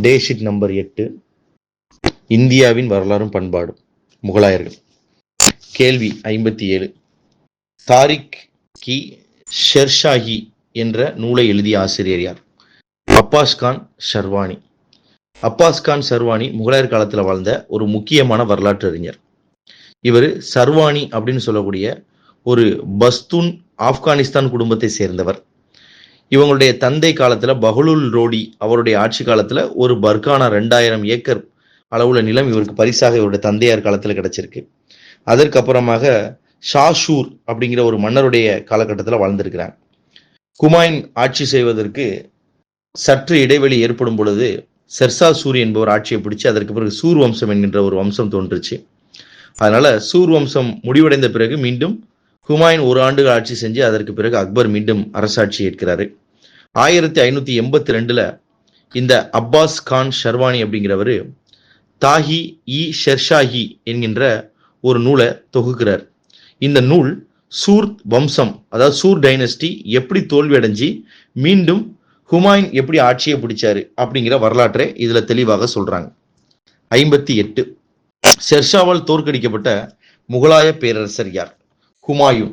டே sheet number 8, இந்தியாவின் வரலாறும் பண்பாடும். முகலாயர்கள். கேள்வி 57. தாரிக் கி ஷெர்ஷாஹி என்ற நூலை எழுதிய ஆசிரியர் யார்? அப்பாஸ் கான் ஷர்வானி. அப்பாஸ் கான் ஷர்வானி முகலாயர் காலத்தில் வாழ்ந்த ஒரு முக்கியமான வரலாற்று அறிஞர். இவர் சர்வானி அப்படின்னு சொல்லக்கூடிய ஒரு பஸ்தூன் ஆப்கானிஸ்தான் குடும்பத்தை சேர்ந்தவர். இவங்களுடைய தந்தை காலத்துல பஹலுல் ரோடி அவருடைய ஆட்சி காலத்துல ஒரு பர்கானா 2000 ஏக்கர் அளவுள்ள நிலம் இவருக்கு பரிசாக இவருடைய தந்தையார் காலத்துல கிடைச்சிருக்கு. அதற்கப்புறமாக ஷாஷூர் அப்படிங்கிற ஒரு மன்னருடைய காலகட்டத்தில் வாழ்ந்திருக்கிறாங்க. குமாயின் ஆட்சி செய்வதற்கு சற்று இடைவெளி ஏற்படும் பொழுது ஷெர்ஷா சூரி என்பவர் ஆட்சியை பிடிச்சு அதற்கு பிறகு சூர் வம்சம் என்கின்ற ஒரு வம்சம் தோன்றுச்சு. அதனால சூர் வம்சம் முடிவடைந்த பிறகு மீண்டும் ஹுமாயூன் 1 ஆண்டுகள் ஆட்சி செஞ்சு அதற்கு பிறகு அக்பர் மீண்டும் அரசாட்சி ஏற்கிறாரு. 1582 இந்த அப்பாஸ் கான் ஷர்வானி அப்படிங்கிறவர் தாஹி இ ஷெர்ஷாஹி என்கின்ற ஒரு நூலை தொகுக்கிறார். இந்த நூல் சூர் வம்சம், அதாவது சூர் டைனஸ்டி எப்படி தோல்வி அடைஞ்சி மீண்டும் ஹுமாயூன் எப்படி ஆட்சியை பிடிச்சாரு அப்படிங்கிற வரலாற்றை இதுல தெளிவாக சொல்றாங்க. 58. ஷெர்ஷாவால் தோற்கடிக்கப்பட்ட முகலாய பேரரசர் யார்? ஹுமாயூன்.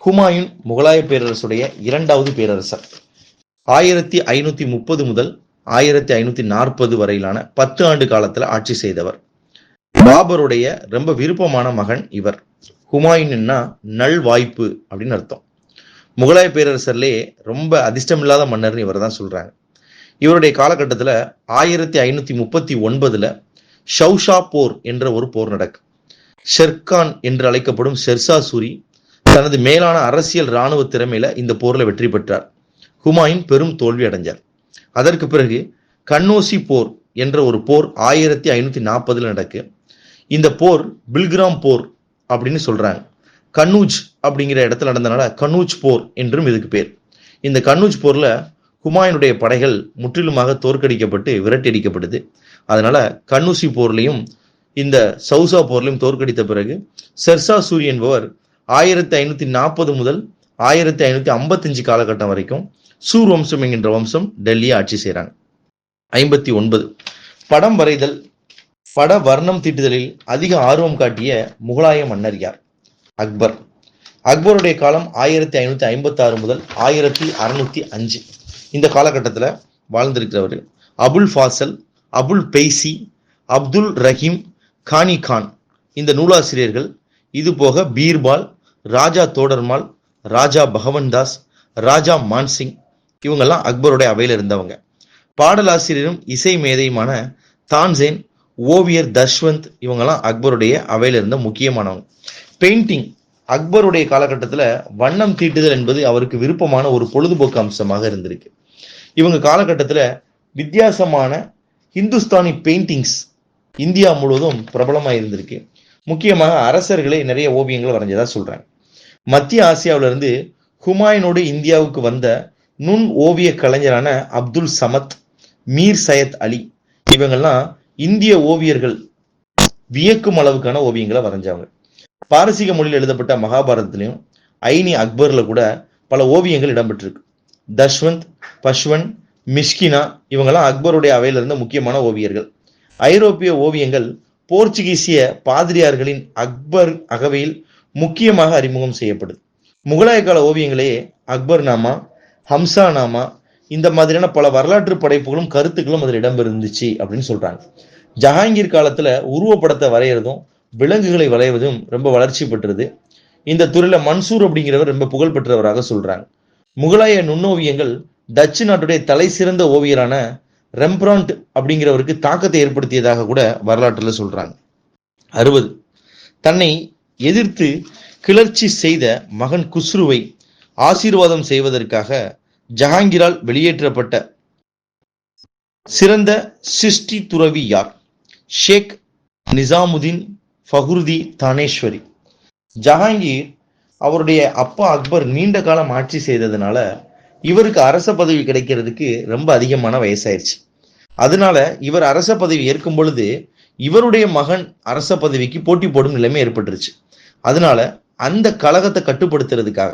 ஹுமாயூன் முகலாய பேரரசுடைய 2வது பேரரசர். 1530 முதல் 1540 வரையிலான 10 ஆண்டு காலத்துல ஆட்சி செய்தவர். பாபருடைய ரொம்ப விருப்பமான மகன் இவர். ஹுமாயூன்னா நல் வாய்ப்பு அப்படின்னு அர்த்தம். முகலாய பேரரசர்லேயே ரொம்ப அதிர்ஷ்டமில்லாத மன்னர்னு இவர் தான் சொல்றாங்க. இவருடைய காலகட்டத்தில் 1539 ஷவுஷா போர் என்ற ஒரு போர் நடக்கும். ஷெர்கான் என்று அழைக்கப்படும் ஷெர்ஷா சூரி தனது மேலான அரசியல் இராணுவ திறமையில இந்த போர்ல வெற்றி பெற்றார். ஹுமாயூன் பெரும் தோல்வி அடைஞ்சார். அதற்கு பிறகு கன்னோசி போர் என்ற ஒரு போர் 1540 நடக்கு. இந்த போர் பில்கிராம் போர் அப்படின்னு சொல்றாங்க. கன்னூஜ் அப்படிங்கிற இடத்துல நடந்தனால கன்னூஜ் போர் என்றும் இதுக்கு பேர். இந்த கன்னூஜ் போர்ல ஹுமாயூனுடைய படைகள் முற்றிலுமாக தோற்கடிக்கப்பட்டு விரட்டியடிக்கப்படுது. அதனால கன்னூசி போர்லையும் இந்த சவுசா போர்லையும் தோற்கடித்த பிறகு ஷெர்ஷா சூரி என்பவர் 1540 முதல் 1555 காலகட்டம் வரைக்கும் சூர் வம்சம் என்கின்ற வம்சம் டெல்லியை ஆட்சி செய்கிறாங்க. 59. படம் வரைதல், பட வர்ணம் தீட்டுதலில் அதிக ஆர்வம் காட்டிய முகலாய மன்னர் யார்? அக்பர். அக்பருடைய காலம் 1556 முதல் 1605. இந்த காலகட்டத்தில் வாழ்ந்திருக்கிறவர் அபுல் ஃபாசல், அபுல் பெய்சி, அப்துல் ரஹீம், கானி கான் இந்த நூலாசிரியர்கள், இது போக பீர்பால், ராஜா தோடர்மால், ராஜா பகவன்தாஸ், ராஜா மான்சிங் இவங்கெல்லாம் அக்பருடைய அவையில் இருந்தவங்க. பாடலாசிரியரும் இசை மேதையுமான தான்சேன், ஓவியர் தஷ்வந்த் இவங்கெல்லாம் அக்பருடைய அவையில் இருந்த முக்கியமானவங்க. பெயிண்டிங், அக்பருடைய காலகட்டத்தில் வண்ணம் தீட்டுதல் என்பது அவருக்கு விருப்பமான ஒரு பொழுதுபோக்கு அம்சமாக இருந்திருக்கு. இவங்க காலகட்டத்தில் வித்தியாசமான ஹிந்துஸ்தானி பெயிண்டிங்ஸ் இந்தியா முழுவதும் பிரபலமாக இருந்திருக்கு. முக்கியமாக அரசர்களே நிறைய ஓவியங்கள் வரைஞ்சதா சொல்றாங்க. மத்திய ஆசியாவிலிருந்து ஹுமாயூனோடு இந்தியாவுக்கு வந்த நுண் ஓவிய கலைஞரான அப்துல் சமத், மீர் சையத் அலி இவங்கெல்லாம் இந்திய ஓவியர்கள் வியக்கும் அளவுக்கான ஓவியங்களை வரைஞ்சவங்க. பாரசீக மொழியில் எழுதப்பட்ட மகாபாரதத்திலையும் ஐனி அக்பர்ல கூட பல ஓவியங்கள் இடம்பெற்றிருக்கு. தஷ்வந்த், பஷ்வன், மிஷ்கினா இவங்கெல்லாம் அக்பருடைய அவையில் இருந்த முக்கியமான ஓவியர்கள். ஐரோப்பிய ஓவியங்கள் போர்ச்சுகீசிய பாதிரியார்களின் அக்பர் அகவையில் முக்கியமாக அறிமுகம் செய்யப்படுது. முகலாய கால ஓவியங்களே அக்பர் நாமா, ஹம்சா நாமா இந்த மாதிரியான பல வரலாற்று படைப்புகளும் கருத்துக்களும் அதில் இடம்பெருந்துச்சு அப்படின்னு சொல்றாங்க. ஜஹாங்கீர் காலத்துல உருவப்படத்தை வரைகிறதும் விலங்குகளை வரைவதும் ரொம்ப வளர்ச்சி பெற்றது. இந்த துறையில மன்சூர் அப்படிங்கிறவர் ரொம்ப புகழ் பெற்றவராக சொல்றாங்க. முகலாய நுண்ணோவியங்கள் டச்சு நாட்டுடைய தலை சிறந்த ஓவியரான ரெம்பிராண்ட் அப்படிங்கிறவருக்கு தாக்கத்தை ஏற்படுத்தியதாக கூட வரலாற்றுல சொல்றாங்க. 60. தன்னை எதிர்த்து கிளர்ச்சி செய்த மகன் குஸ்ருவை ஆசீர்வாதம் செய்வதற்காக ஜஹாங்கீரால் வெளியேற்றப்பட்ட சிறந்த சிஷ்டி துறவி யார்? ஷேக் நிசாமுதீன் ஃபகுருதி தானேஸ்வரி. ஜஹாங்கீர் அவருடைய அப்பா அக்பர் நீண்ட காலம் ஆட்சி செய்ததுனால இவருக்கு அரச பதவி கிடைக்கிறதுக்கு ரொம்ப அதிகமான வயசாயிருச்சு. அதனால இவர் அரச பதவி ஏற்கும் பொழுது இவருடைய மகன் அரச பதவிக்கு போட்டி போடும் நிலைமை ஏற்பட்டுருச்சு. அதனால அந்த கழகத்தை கட்டுப்படுத்துறதுக்காக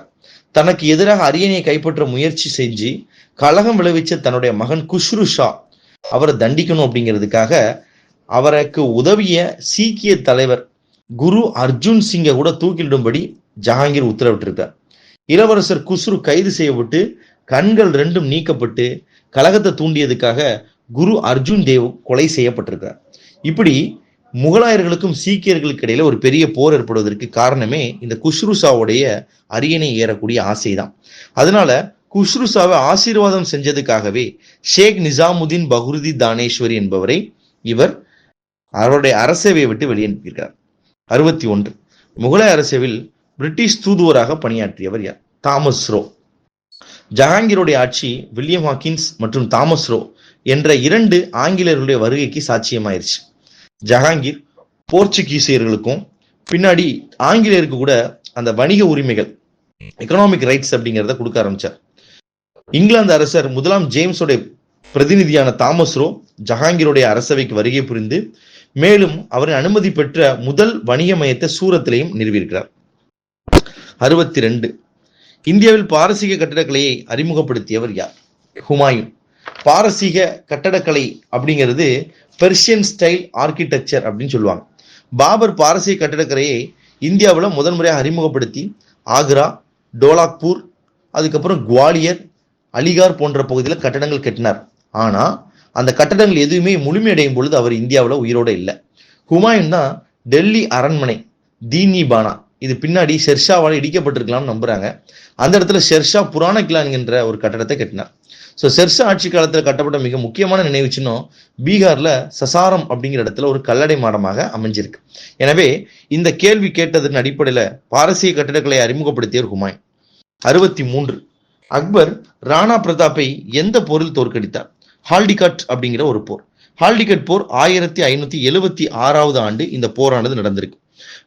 தனக்கு எதிராக அரியணையை கைப்பற்ற முயற்சி செஞ்சு கழகம் விளைவிச்ச தன்னுடைய மகன் குஷ்ரு ஷா அவரை தண்டிக்கணும் அப்படிங்கிறதுக்காக அவருக்கு உதவிய சீக்கிய தலைவர் குரு அர்ஜுன் சிங்கை கூட தூக்கிலிடும்படி ஜஹாங்கீர் உத்தரவிட்டிருக்கார். இளவரசர் குஸ்ரு கைது செய்யப்பட்டு கண்கள் ரெண்டும் நீக்கப்பட்டு கலகத்தை தூண்டியதுக்காக குரு அர்ஜுன் தேவ் கொலை செய்யப்பட்டிருக்கார். இப்படி முகலாயர்களுக்கும் சீக்கியர்களுக்கு இடையில ஒரு பெரிய போர் ஏற்படுவதற்கு காரணமே இந்த குஷ்ருஷாவுடைய அரியணை ஏறக்கூடிய ஆசைதான். அதனால குஷ்ருஷாவை ஆசீர்வாதம் செஞ்சதுக்காகவே ஷேக் நிசாமுதீன் பஹ்ருதி தானேஸ்வரி என்பவரை இவர் அவருடைய அரசவையை விட்டு வெளியனுப்பியிருக்கிறார். 61 முகலாய அரசவையில் பிரிட்டிஷ் தூதுவராக பணியாற்றியவர் யார்? Thomas Roe. ஜஹாங்கீருடைய ஆட்சி வில்லியம் ஹாக்கின்ஸ் மற்றும் தாமஸ் ரோ என்ற 2 ஆங்கிலேயர்களுடைய வருகைக்கு சாட்சியமாயிருச்சு. ஜஹாங்கீர் போர்ச்சுகீசியர்களுக்கும் பின்னாடி ஆங்கிலேயருக்கு கூட அந்த வணிக உரிமைகள், எக்கனாமிக் ரைட்ஸ் அப்படிங்கிறத கொடுக்க ஆரம்பிச்சார். இங்கிலாந்து அரசர் 1 ஜேம்ஸோட பிரதிநிதியான தாமஸ் ரோ ஜஹாங்கீருடைய அரசவைக்கு வருகை புரிந்து மேலும் அவரின் அனுமதி பெற்ற முதல் வணிக மையத்தை சூரத்திலையும் நிறுவியிருக்கிறார். 62 இந்தியாவில் பாரசீக கட்டடக்கலையை அறிமுகப்படுத்தியவர் யார்? ஹுமாயூன். பாரசீக கட்டடக்கலை அப்படிங்கிறது பெர்ஷியன் ஸ்டைல் ஆர்கிடெக்சர் அப்படின்னு சொல்லுவாங்க. பாபர் பாரசீக கட்டடக்கலையை இந்தியாவில் முதல் முறையாக அறிமுகப்படுத்தி ஆக்ரா, டோலாக்பூர், அதுக்கப்புறம் குவாலியர், அலிகார் போன்ற பகுதியில் கட்டடங்கள் கட்டினார். ஆனா அந்த கட்டடங்கள் எதுவுமே முழுமையடையும் பொழுது அவர் இந்தியாவில் உயிரோட இல்லை. ஹுமாயூன் தான் டெல்லி அரண்மனை தீனி பானா, இது பின்னாடி ஷெர்ஷாவால் இடிக்கப்பட்டிருக்கலாம்னு நம்புறாங்க. அந்த இடத்துல ஷெர்ஷா புராண கிலா என்கின்ற ஒரு கட்டடத்தை கட்டினார். ஸோ ஷெர்ஷா ஆட்சி காலத்தில் கட்டப்பட்ட மிக முக்கியமான நினைவு சின்னம் பீகார்ல சசாரம் அப்படிங்கிற இடத்துல ஒரு கல்லடை மாடமாக அமைஞ்சிருக்கு. எனவே இந்த கேள்வி கேட்டதன் அடிப்படையில் பாரசீக கட்டடக்கலை அறிமுகப்படுத்தியவர் ஹுமாயூன். 63 அக்பர் ராணா பிரதாப்பை எந்த போரில் தோற்கடித்தார்? ஹால்டிகட் அப்படிங்கிற ஒரு போர். ஹால்டிகட் போர் 1576 ஆண்டு இந்த போரானது நடந்திருக்கு.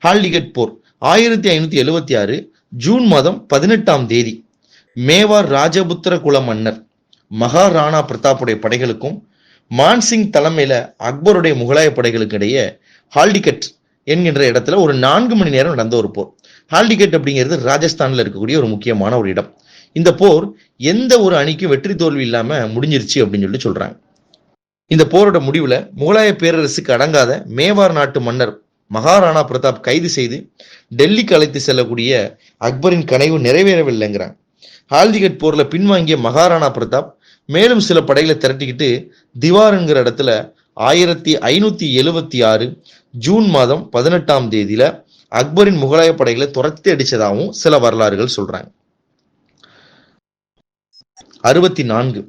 ஹால்டிகட் போர் 1576 ஜூன் மாதம் 18ஆம் தேதி மேவார் ராஜபுத்திர குல மன்னர் மகாராணா பிரதாப்புடைய படைகளுக்கும் மான்சிங் தலைமையில அக்பருடைய முகலாய படைகளுக்கு இடையே ஹால்டிகட் என்கின்ற இடத்துல ஒரு 4 மணி நேரம் நடந்த ஒரு போர். ஹால்டிகட் அப்படிங்கிறது ராஜஸ்தான்ல இருக்கக்கூடிய ஒரு முக்கியமான ஒரு இடம். இந்த போர் எந்த ஒரு அணிக்கும் வெற்றி தோல்வி இல்லாம முடிஞ்சிருச்சு அப்படின்னு சொல்றாங்க. இந்த போரோட முடிவுல முகலாய பேரரசுக்கு அடங்காத மேவார் நாட்டு மன்னர் மகாராணா பிரதாப் கைது செய்து டெல்லிக்கு அழைத்து செல்லக்கூடிய அக்பரின் கனவு நிறைவேறவில்லைங்கிறாங்க. ஹால்டிகட் போர்ல பின்வாங்கிய மகாராணா பிரதாப் மேலும் சில படைகளை திரட்டிக்கிட்டு திவார் என்கிற இடத்துல 1576 ஜூன் மாதம் 18ஆம் தேதியில அக்பரின் முகலாய படைகளை துரத்தி அடிச்சதாகவும் சில வரலாறுகள் சொல்றாங்க. 64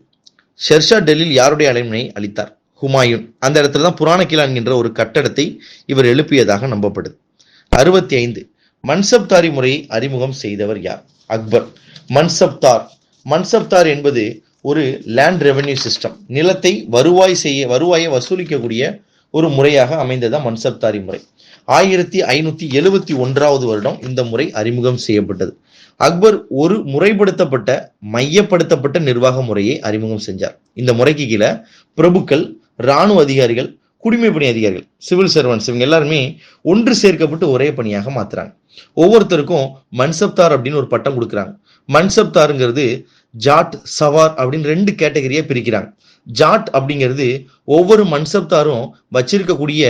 ஷெர்ஷா டெல்லியில் யாருடைய அழைப்பினை அளித்தார்? ஹுமாயூன். அந்த இடத்துல தான் புராண கிலா என்கின்ற ஒரு கட்டடத்தை இவர் எழுப்பியதாக நம்பப்படுது. 65 மன்சப்தாரி முறையை அறிமுகம் செய்தவர் யார்? அக்பர். மன்சப்தார் என்பது ஒரு லேண்ட் ரெவென்யூ சிஸ்டம், நிலத்தை வருவாயை வசூலிக்கக்கூடிய ஒரு முறையாக அமைந்ததான் மன்சப்தாரி முறை. 1571 வருடம் இந்த முறை அறிமுகம் செய்யப்பட்டது. அக்பர் ஒரு முறைப்படுத்தப்பட்ட மையப்படுத்தப்பட்ட நிர்வாக முறையை அறிமுகம் செஞ்சார். இந்த முறைக்கு கீழே பிரபுக்கள், இராணுவ அதிகாரிகள், குடிமைப்பணி அதிகாரிகள், சிவில் சர்வன்ஸ் இவங்க எல்லாருமே ஒன்று சேர்க்கப்பட்டு ஒரே பணியாக மாத்துறாங்க. ஒவ்வொருத்தருக்கும் மன்சப்தார் அப்படின்னு ஒரு பட்டம் கொடுக்குறாங்க. மன்சப்தாருங்கிறது ஜாட், சவார் அப்படின்னு 2 கேட்டகரியா பிரிக்கிறாங்க. ஜாட் அப்படிங்கிறது ஒவ்வொரு மன்சப்தாரும் வச்சிருக்கக்கூடிய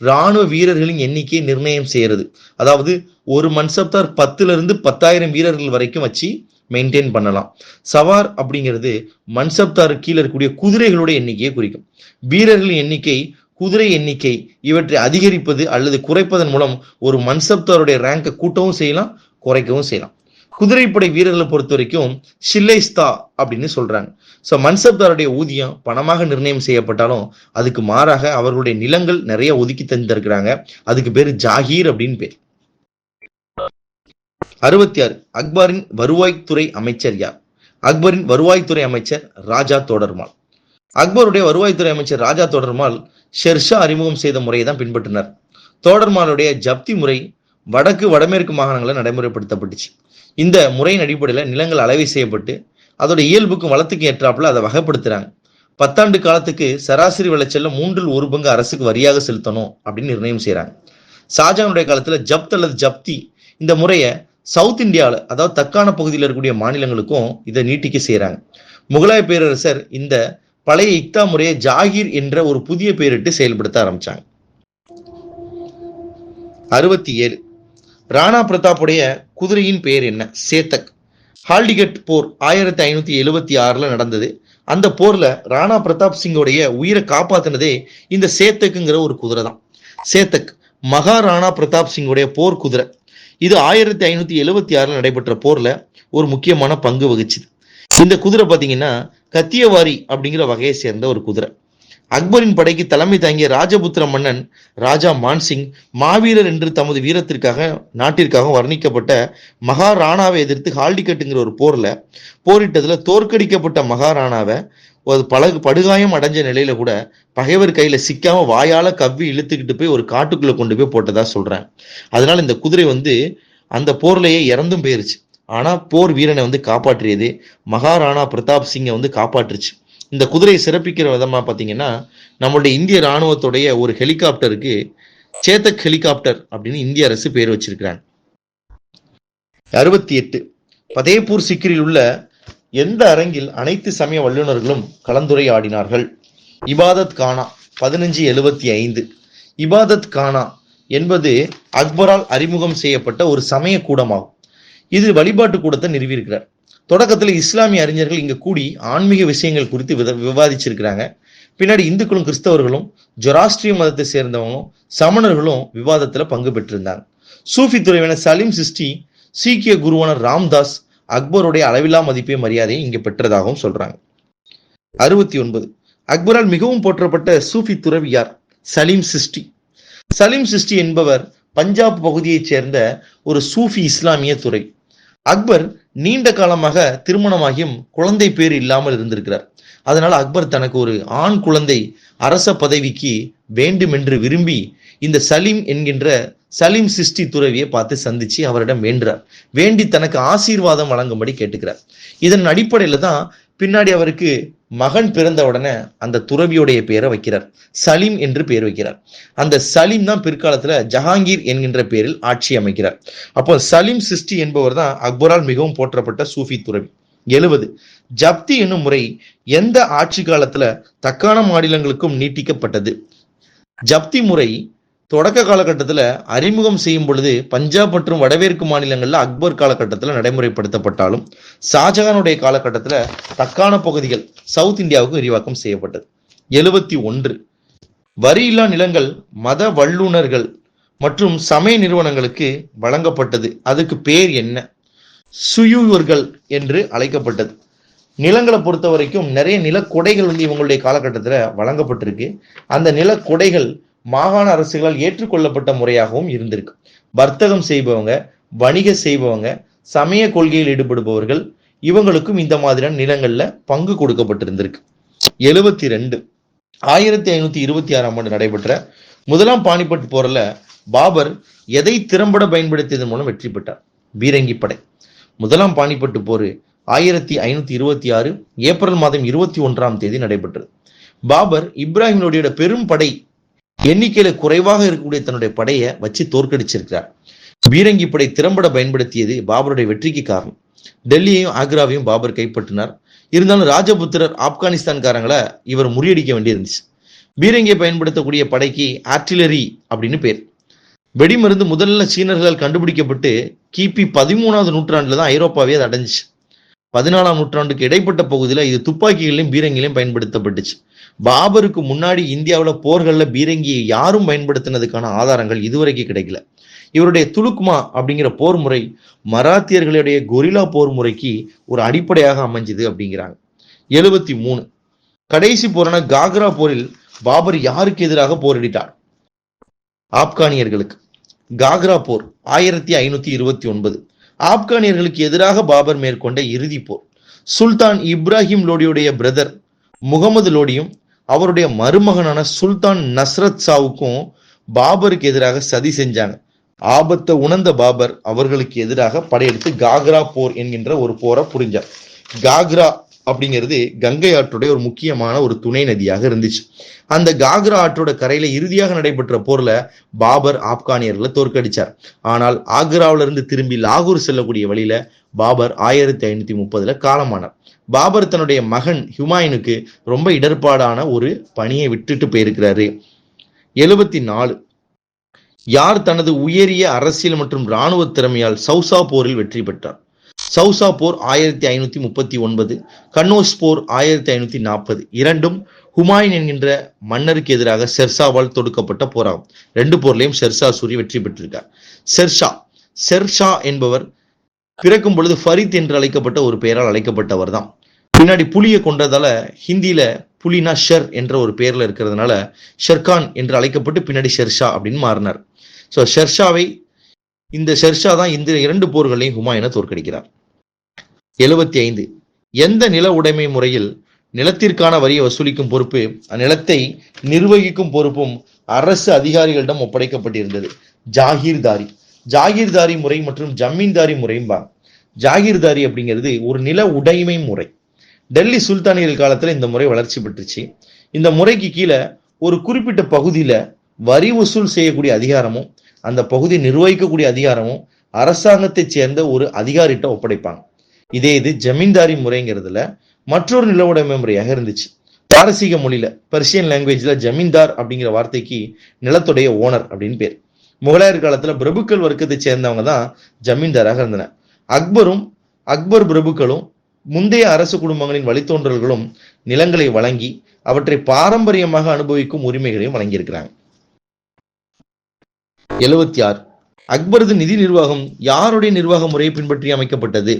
இராணுவ வீரர்களின் எண்ணிக்கையை நிர்ணயம் செய்யறது. அதாவது ஒரு மன்சப்தார் 10,000 to 10,000 வீரர்கள் வரைக்கும் வச்சு மெயின்டைன் பண்ணலாம். சவார் அப்படிங்கிறது மன்சப்தார் கீழே இருக்கக்கூடிய குதிரைகளுடைய எண்ணிக்கையை குறிக்கும். வீரர்களின் எண்ணிக்கை, குதிரை எண்ணிக்கை இவற்றை அதிகரிப்பது அல்லது குறைப்பதன் மூலம் ஒரு மன்சப்தாருடைய ரேங்கை கூட்டவும் செய்யலாம், குறைக்கவும் செய்யலாம். குதிரைப்படை வீரர்களை பொறுத்த வரைக்கும் ஷில்லைஸ்தா அப்படின்னு சொல்றாங்க. ஸோ மன்சப்தாருடைய ஊதியம் பணமாக நிர்ணயம் செய்யப்பட்டாலும் அதுக்கு மாறாக அவர்களுடைய நிலங்கள் நிறைய ஒதுக்கி தந்திருக்கிறாங்க. அதுக்கு பேரு ஜாகீர் அப்படின்னு பேர். 66 அக்பரின் வருவாய்த்துறை அமைச்சர் யார்? அக்பரின் வருவாய்த்துறை அமைச்சர் ராஜா தோடர்மால். அக்பருடைய வருவாய்த்துறை அமைச்சர் ராஜா தோடர்மால் ஷெர்ஷா அறிமுகம் செய்த முறையை தான் பின்பற்றினார். தோடர்மாலுடைய ஜப்தி முறை வடமேற்கு மாகாணங்களில் நடைமுறைப்படுத்தப்பட்டுச்சு. இந்த முறையின் அடிப்படையில் நிலங்கள் அளவை செய்யப்பட்டு அதோட இயல்புக்கும் வளத்துக்கும் ஏற்றாப்புல அதை வகைப்படுத்துறாங்க. 10 ஆண்டு காலத்துக்கு சராசரி விளைச்சல்ல 1/3 பங்கு அரசுக்கு வரியாக செலுத்தணும் அப்படின்னு நிர்ணயம் செய்யறாங்க. ஷாஜானுடைய காலத்துல ஜப்த் அல்லது ஜப்தி இந்த முறையை சவுத் இந்தியாவில், அதாவது தக்கான பகுதியில் இருக்கக்கூடிய மாநிலங்களுக்கும் இதை நீட்டிக்க செய்யறாங்க. முகலாய பேரரசர் இந்த பழைய இக்தா முறையை ஜாகிர் என்ற ஒரு புதிய பெயரிட்டு செயல்படுத்த ஆரம்பிச்சாங்க. 67 ராணா பிரதாப்புடைய குதிரையின் பெயர் என்ன? சேத்தக். ஹால்டிகட் போர் 1576 நடந்தது. அந்த போர்ல ராணா பிரதாப் சிங்கோடைய உயிரை காப்பாத்தினதே இந்த சேத்தக்குங்கிற ஒரு குதிரை தான். சேத்தக் மகாராணா பிரதாப் சிங்கோடைய போர் குதிரை. இது 1576 நடைபெற்ற போர்ல ஒரு முக்கியமான பங்கு வகிச்சுது. இந்த குதிரை பாத்தீங்கன்னா கத்தியவாரி அப்படிங்கிற வகையை சேர்ந்த ஒரு குதிரை. அக்பரின் படைக்கு தலைமை தாங்கிய ராஜபுத்திர மன்னன் ராஜா மான்சிங் மாவீரர் என்று தமது வீரத்திற்காக நாட்டிற்காக வர்ணிக்கப்பட்ட மகாராணாவை எதிர்த்து ஹால்டிகட்டுங்கிற ஒரு போர்ல போரிட்டதுல தோற்கடிக்கப்பட்ட மகாராணாவை படுகாயம் அடைஞ்ச நிலையில கூட பகைவர் கையில சிக்காம வாயால கவ்வி இழுத்துக்கிட்டு போய் ஒரு காட்டுக்குள்ள கொண்டு போய் போட்டதா சொல்றாங்க. அதனால இந்த குதிரை அந்த போர்லயே இறந்தும் போயிருச்சு. ஆனா போர் வீரனை காப்பாற்றியது மகாராணா பிரதாப் சிங்கை காப்பாற்றுச்சு. இந்த குதிரையை சிறப்பிக்கிற விதமா பாத்தீங்கன்னா நம்மளுடைய இந்திய ராணுவத்துடைய ஒரு ஹெலிகாப்டருக்கு சேத்தக் ஹெலிகாப்டர் அப்படின்னு இந்திய அரசு பேர் வச்சிருக்கிறாங்க. 68 பதேபூர் சிக்கரில் உள்ள எந்த அரங்கில் அனைத்து சமய வல்லுநர்களும் கலந்துரையாடினார்கள்? இபாதத் கானா 1575. இபாதத் கானா என்பது அக்பரால் அறிமுகம் செய்யப்பட்ட ஒரு சமய கூடமாகும். இது வழிபாட்டு கூடத்தை நிறுவியிருக்கிறார். தொடக்கத்தில் இஸ்லாமிய அறிஞர்கள் இங்க கூடி ஆன்மீக விஷயங்கள் குறித்து விவாதிச்சிருக்கிறாங்க. பின்னாடி இந்துக்களும் கிறிஸ்தவர்களும் ஜொராஸ்ட்ரிய மதத்தை சேர்ந்தவங்களும் சமணர்களும் விவாதத்துல பங்கு பெற்றிருந்தாங்க. சூஃபி துறவியான சலீம் சிஸ்டி, சீக்கிய குருவான ராம்தாஸ் அக்பருடைய அளவில்லா மதிப்பை மரியாதையை இங்க பெற்றதாகவும் சொல்றாங்க. 69 அக்பரால் மிகவும் போற்றப்பட்ட சூஃபி துறவி யார்? சலீம் சிஸ்டி. சலீம் சிஸ்டி என்பவர் பஞ்சாப் பகுதியைச் சேர்ந்த ஒரு சூஃபி இஸ்லாமிய துறை. அக்பர் நீண்ட காலமாக திருமணமாகியும் குழந்தை பேர் இல்லாமல் இருந்திருக்கிறார். அதனால அக்பர் தனக்கு ஒரு ஆண் குழந்தை அரச பதவிக்கு வேண்டும் என்று விரும்பி இந்த சலீம் என்கின்ற சலீம் சிஸ்டி துறவியை பார்த்து சந்திச்சு அவரிடம் வேண்டுறார். வேண்டி தனக்கு ஆசீர்வாதம் வழங்கும்படி கேட்டுக்கிறார். இதன் அடிப்படையில தான் பின்னாடி அவருக்கு மகன் பிறந்த உடனே அந்த துறவியுடைய பெயரை வைக்கிறார். சலீம் என்று பெயர் வைக்கிறார். அந்த சலீம் தான் பிற்காலத்துல ஜஹாங்கீர் என்கின்ற பெயரில் ஆட்சி அமைக்கிறார். அப்போ சலீம் சிஸ்டி என்பவர் தான் அக்பரால் மிகவும் போற்றப்பட்ட சூஃபி துறவி. 70 ஜப்தி என்னும் முறை எந்த ஆட்சி காலத்துல தக்கான மாநிலங்களுக்கும் நீட்டிக்கப்பட்டது? ஜப்தி முறை தொடக்க காலகட்டத்துல அறிமுகம் செய்யும் பொழுது பஞ்சாப் மற்றும் வடமேற்கு மாநிலங்கள்ல அக்பர் காலகட்டத்துல நடைமுறைப்படுத்தப்பட்டாலும் ஷாஜகானுடைய காலகட்டத்துல தக்கான பகுதிகள் சவுத் இந்தியாவுக்கு விரிவாக்கம் செய்யப்பட்டது. 71 வரியில்லா நிலங்கள் மத வல்லுநர்கள் மற்றும் சமய நிறுவனங்களுக்கு வழங்கப்பட்டது. அதுக்கு பேர் என்ன? சுயூர்கள் என்று அழைக்கப்பட்டது. நிலங்களை பொறுத்த வரைக்கும் நிறைய நிலக்கொடைகள் இவங்களுடைய காலகட்டத்துல வழங்கப்பட்டிருக்கு. அந்த நிலக்கொடைகள் மாகாண அரசுகளால் ஏற்றுக்கொள்ளப்பட்ட முறையாகவும் இருந்திருக்கு. வர்த்தகம் செய்பவங்க, வணிக செய்பவங்க, சமய கொள்கையில் ஈடுபடுபவர்கள் இவங்களுக்கும் இந்த மாதிரியான நிலங்கள்ல பங்கு கொடுக்கப்பட்டிருந்திருக்கு. 72 1526 நடைபெற்ற முதலாம் பானிபட் போர்ல பாபர் எதை திறம்பட பயன்படுத்தியதன் மூலம் வெற்றி பெற்றார்? பீரங்கி படை. முதலாம் பானிபட்டு போர் 1526 ஏப்ரல் மாதம் 21 நடைபெற்றது. பாபர் இப்ராஹிம் லோடியோட பெரும் படை எண்ணிக்கையில குறைவாக இருக்கக்கூடிய தன்னுடைய படையை வச்சு தோற்கடிச்சிருக்கிறார். பீரங்கி படை திறம்பட பயன்படுத்தியது பாபருடைய வெற்றிக்கு காரணம். டெல்லியையும் ஆக்ராவையும் பாபர் கைப்பற்றினார். இருந்தாலும் ராஜபுத்திரர் ஆப்கானிஸ்தான்காரங்களை இவர் முறியடிக்க வேண்டியிருந்துச்சு. பீரங்கியை பயன்படுத்தக்கூடிய படைக்கு ஆர்டிலரி அப்படின்னு பேர். வெடிமருந்து முதல்ல சீனர்களால் கண்டுபிடிக்கப்பட்டு கிபி 13வது நூற்றாண்டுல தான் ஐரோப்பாவே அது அடைஞ்சிச்சு. 14ஆம் நூற்றாண்டுக்கு இடைப்பட்ட பகுதியில் இது துப்பாக்கிகளையும் பீரங்கிலையும் பயன்படுத்தப்பட்டுச்சு. பாபருக்கு முன்னாடி இந்தியாவில் போர்கள்ல பீரங்கியை யாரும் பயன்படுத்தினதுக்கான ஆதாரங்கள் இதுவரைக்கும் கிடைக்கல. இவருடைய துலுக்மா அப்படிங்கிற போர் முறை மராத்தியர்களுடைய கொரில்லா போர் முறைக்கு ஒரு அடிப்படையாக அமைஞ்சுது அப்படிங்கிறாங்க. 73 கடைசி போரான காக்ரா போரில் பாபர் யாருக்கு எதிராக போரிட்டார்? ஆப்கானியர்களுக்கு. காக்ரா போர் 1529 ஆப்கானியர்களுக்கு எதிராக பாபர் மேற்கொண்ட இறுதி போர். சுல்தான் இப்ராஹிம் லோடியுடைய பிரதர் முகமது லோடியும் அவருடைய மருமகனான சுல்தான் நஸ்ரத் ஷாவுக்கும் பாபருக்கு எதிராக சதி செஞ்சாங்க. ஆபத்தை உணர்ந்த பாபர் அவர்களுக்கு எதிராக படையெடுத்து காக்ரா போர் என்கின்ற ஒரு போரை புரிஞ்சார். காக்ரா அப்படிங்கிறது கங்கை ஆற்றுடைய ஒரு முக்கியமான ஒரு துணை நதியாக இருந்துச்சு. அந்த காக்ரா ஆற்றோட கரையில இறுதியாக நடைபெற்ற போர்ல பாபர் ஆப்கானியர்களை தோற்கடிச்சார். ஆனால் ஆக்ராவில இருந்து திரும்பி லாகூர் செல்லக்கூடிய வழியில பாபர் 1530 காலமானார். பாபர் தன்னுடைய மகன் ஹுமாயூனுக்கு ரொம்ப இடர்பாடான ஒரு பணியை விட்டுட்டு போயிருக்கிறாரு. 74 யார் தனது உயரிய அரசியல் மற்றும் இராணுவ திறமையால் சௌசா போரில் வெற்றி பெற்றார்? சௌசா போர் 1539, கன்னோஸ் போர் 1540. இரண்டும் ஹுமாயூன் என்கின்ற மன்னருக்கு எதிராக ஷெர்ஷாவால் தொடுக்கப்பட்ட போராகும். 2 போர்லையும் ஷெர்ஷா சூரி வெற்றி பெற்றிருக்கார். ஷெர்ஷா என்பவர் பிறக்கும் பொழுது ஃபரித் என்று அழைக்கப்பட்ட ஒரு பெயரால் அழைக்கப்பட்டவர் தான். பின்னாடி புலியை கொண்டதால ஹிந்தியில புலினா ஷெர் என்ற ஒரு பெயர்ல இருக்கிறதுனால ஷெர்கான் என்று அழைக்கப்பட்டு பின்னாடி ஷெர்ஷா அப்படின்னு மாறினார். ஸோ இந்த ஷெர்ஷா தான் இந்த 2 போர்களையும் ஹுமாயூனை தோற்கடிக்கிறார். 75 எந்த நில உடைமை முறையில் நிலத்திற்கான வரியை வசூலிக்கும் பொறுப்பு, அந்நிலத்தை நிர்வகிக்கும் பொறுப்பும் அரசு அதிகாரிகளிடம் ஒப்படைக்கப்பட்டிருந்தது? ஜாகிர்தாரி முறை மற்றும் ஜமீன்தாரி முறையும். ஜாகிர்தாரி அப்படிங்கிறது ஒரு நில உடைமை முறை. டெல்லி சுல்தானியல் காலத்துல இந்த முறை வளர்ச்சி பெற்றுச்சு. இந்த முறைக்கு கீழே ஒரு குறிப்பிட்ட பகுதியில வரி வசூல் செய்யக்கூடிய அதிகாரமும் அந்த பகுதியை நிர்வகிக்கக்கூடிய அதிகாரமும் அரசாங்கத்தை சேர்ந்த ஒரு அதிகாரிட்ட ஒப்படைப்பாங்க. இது ஜமீன்தாரி முறைங்கிறதுல மற்றொரு நில உடைமை முறையாக இருந்துச்சு. பாரசீக மொழியில பெர்ஷியன் லாங்குவேஜ்ல ஜமீன்தார் அப்படிங்கிற வார்த்தைக்கு நிலத்துடைய ஓனர் அப்படின்னு பேர். முகலாயர் காலத்துல பிரபுக்கள் வர்க்கத்தை சேர்ந்தவங்க தான் ஜமீன்தாராக இருந்தன. அக்பர் பிரபுக்களும் முந்தைய அரசு குடும்பங்களின் வழித்தோன்றல்களும் நிலங்களை வழங்கி அவற்றை பாரம்பரியமாக அனுபவிக்கும் உரிமைகளையும் வழங்கியிருக்கிறாங்க. 76 அக்பரது நிதி நிர்வாகம் யாருடைய நிர்வாக முறையை பின்பற்றி அமைக்கப்பட்டது?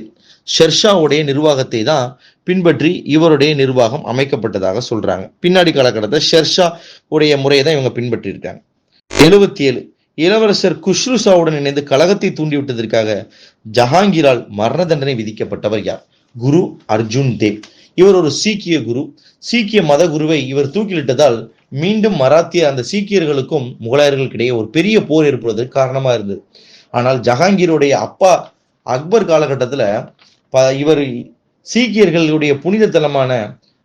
ஷெர்ஷாவுடைய நிர்வாகத்தை தான் பின்பற்றி இவருடைய நிர்வாகம் அமைக்கப்பட்டதாக சொல்றாங்க. பின்னாடி காலகட்டத்தில் ஷெர்ஷா உடைய முறையை தான் இவங்க பின்பற்றி இருக்காங்க. 77 இளவரசர் குஷ்ருஷாவுடன் இணைந்து கலகத்தை தூண்டிவிட்டதற்காக ஜஹாங்கீரால் மரண தண்டனை விதிக்கப்பட்டவர் யார்? குரு அர்ஜுன் தேவ். இவர் ஒரு சீக்கிய குரு. சீக்கிய மத குருவை இவர் தூக்கிலிட்டதால் மீண்டும் மராத்திய அந்த சீக்கியர்களுக்கும் முகலாயர்களுக்கிடையே ஒரு பெரிய போர் ஏற்படுவதற்கு காரணமா இருந்தது. ஆனால் ஜஹாங்கீருடைய அப்பா அக்பர் காலகட்டத்துல இவர் சீக்கியர்களுடைய புனித தலமான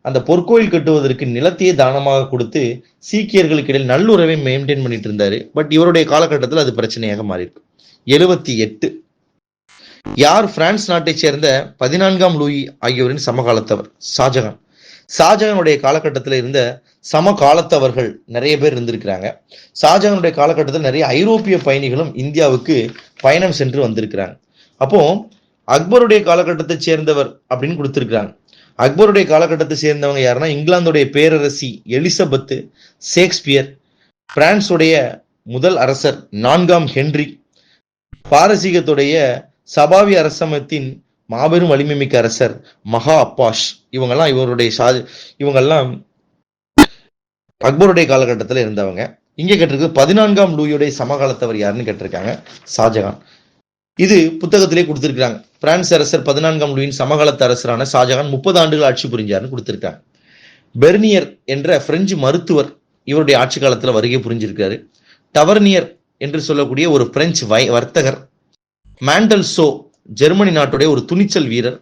அந்த பொற்கோயில் கட்டுவதற்கு நிலத்தையே தானமாக கொடுத்து சீக்கியர்களுக்கு இடையில் நல்லுறவை மெயின்டைன் பண்ணிட்டு இருந்தாரு. பட் இவருடைய காலகட்டத்தில் அது பிரச்சனையாக மாறி இருக்கு. 78 யார் பிரான்ஸ் நாட்டை சேர்ந்த 14ஆம் லூயி ஆகியோரின் சமகாலத்தவர்? ஷாஜகானுடைய காலகட்டத்தில் இருந்த சமகாலத்தவர்கள் நிறைய பேர் இருந்திருக்கிறாங்க. ஷாஜகானுடைய காலகட்டத்தில் நிறைய ஐரோப்பிய பயணிகளும் இந்தியாவுக்கு பயணம் சென்று வந்திருக்கிறாங்க. அப்போ அக்பருடைய காலகட்டத்தை சேர்ந்தவர் அப்படின்னு கொடுத்திருக்கிறாங்க. அக்பருடைய காலகட்டத்தை சேர்ந்தவங்க யாருன்னா இங்கிலாந்துடைய பேரரசி எலிசபெத், ஷேக்ஸ்பியர், பிரான்சுடைய முதல் அரசர் 4ஆம் ஹென்றி, பாரசீகத்துடைய சபாவி அரசமத்தின் மாபெரும் வலிமை மிக்க அரசர் மகா அப்பாஸ். இவங்கெல்லாம் அக்பருடைய காலகட்டத்தில் இருந்தவங்க. இங்கே கேட்டிருக்கு 14ஆம் லூயியுடைய சமகாலத்தவர் யாருன்னு கேட்டிருக்காங்க. ஷாஜகான். இது புத்தகத்திலே கொடுத்திருக்காங்க. பிரான்ஸ் அரசர் 14ஆம் லூயின் சமகாலத்து அரசரான ஷாஜகான் 30 ஆண்டுகள் ஆட்சி புரிஞ்சாருன்னு கொடுத்திருக்காங்க. பெர்னியர் என்ற பிரெஞ்சு மருத்துவர் இவருடைய ஆட்சி காலத்துல வருகை புரிஞ்சிருக்காரு. டவர்னியர் என்று சொல்லக்கூடிய ஒரு பிரெஞ்சு வர்த்தகர், மாண்டல்சோ ஜெர்மனி நாட்டுடைய ஒரு துணிச்சல் வீரர்,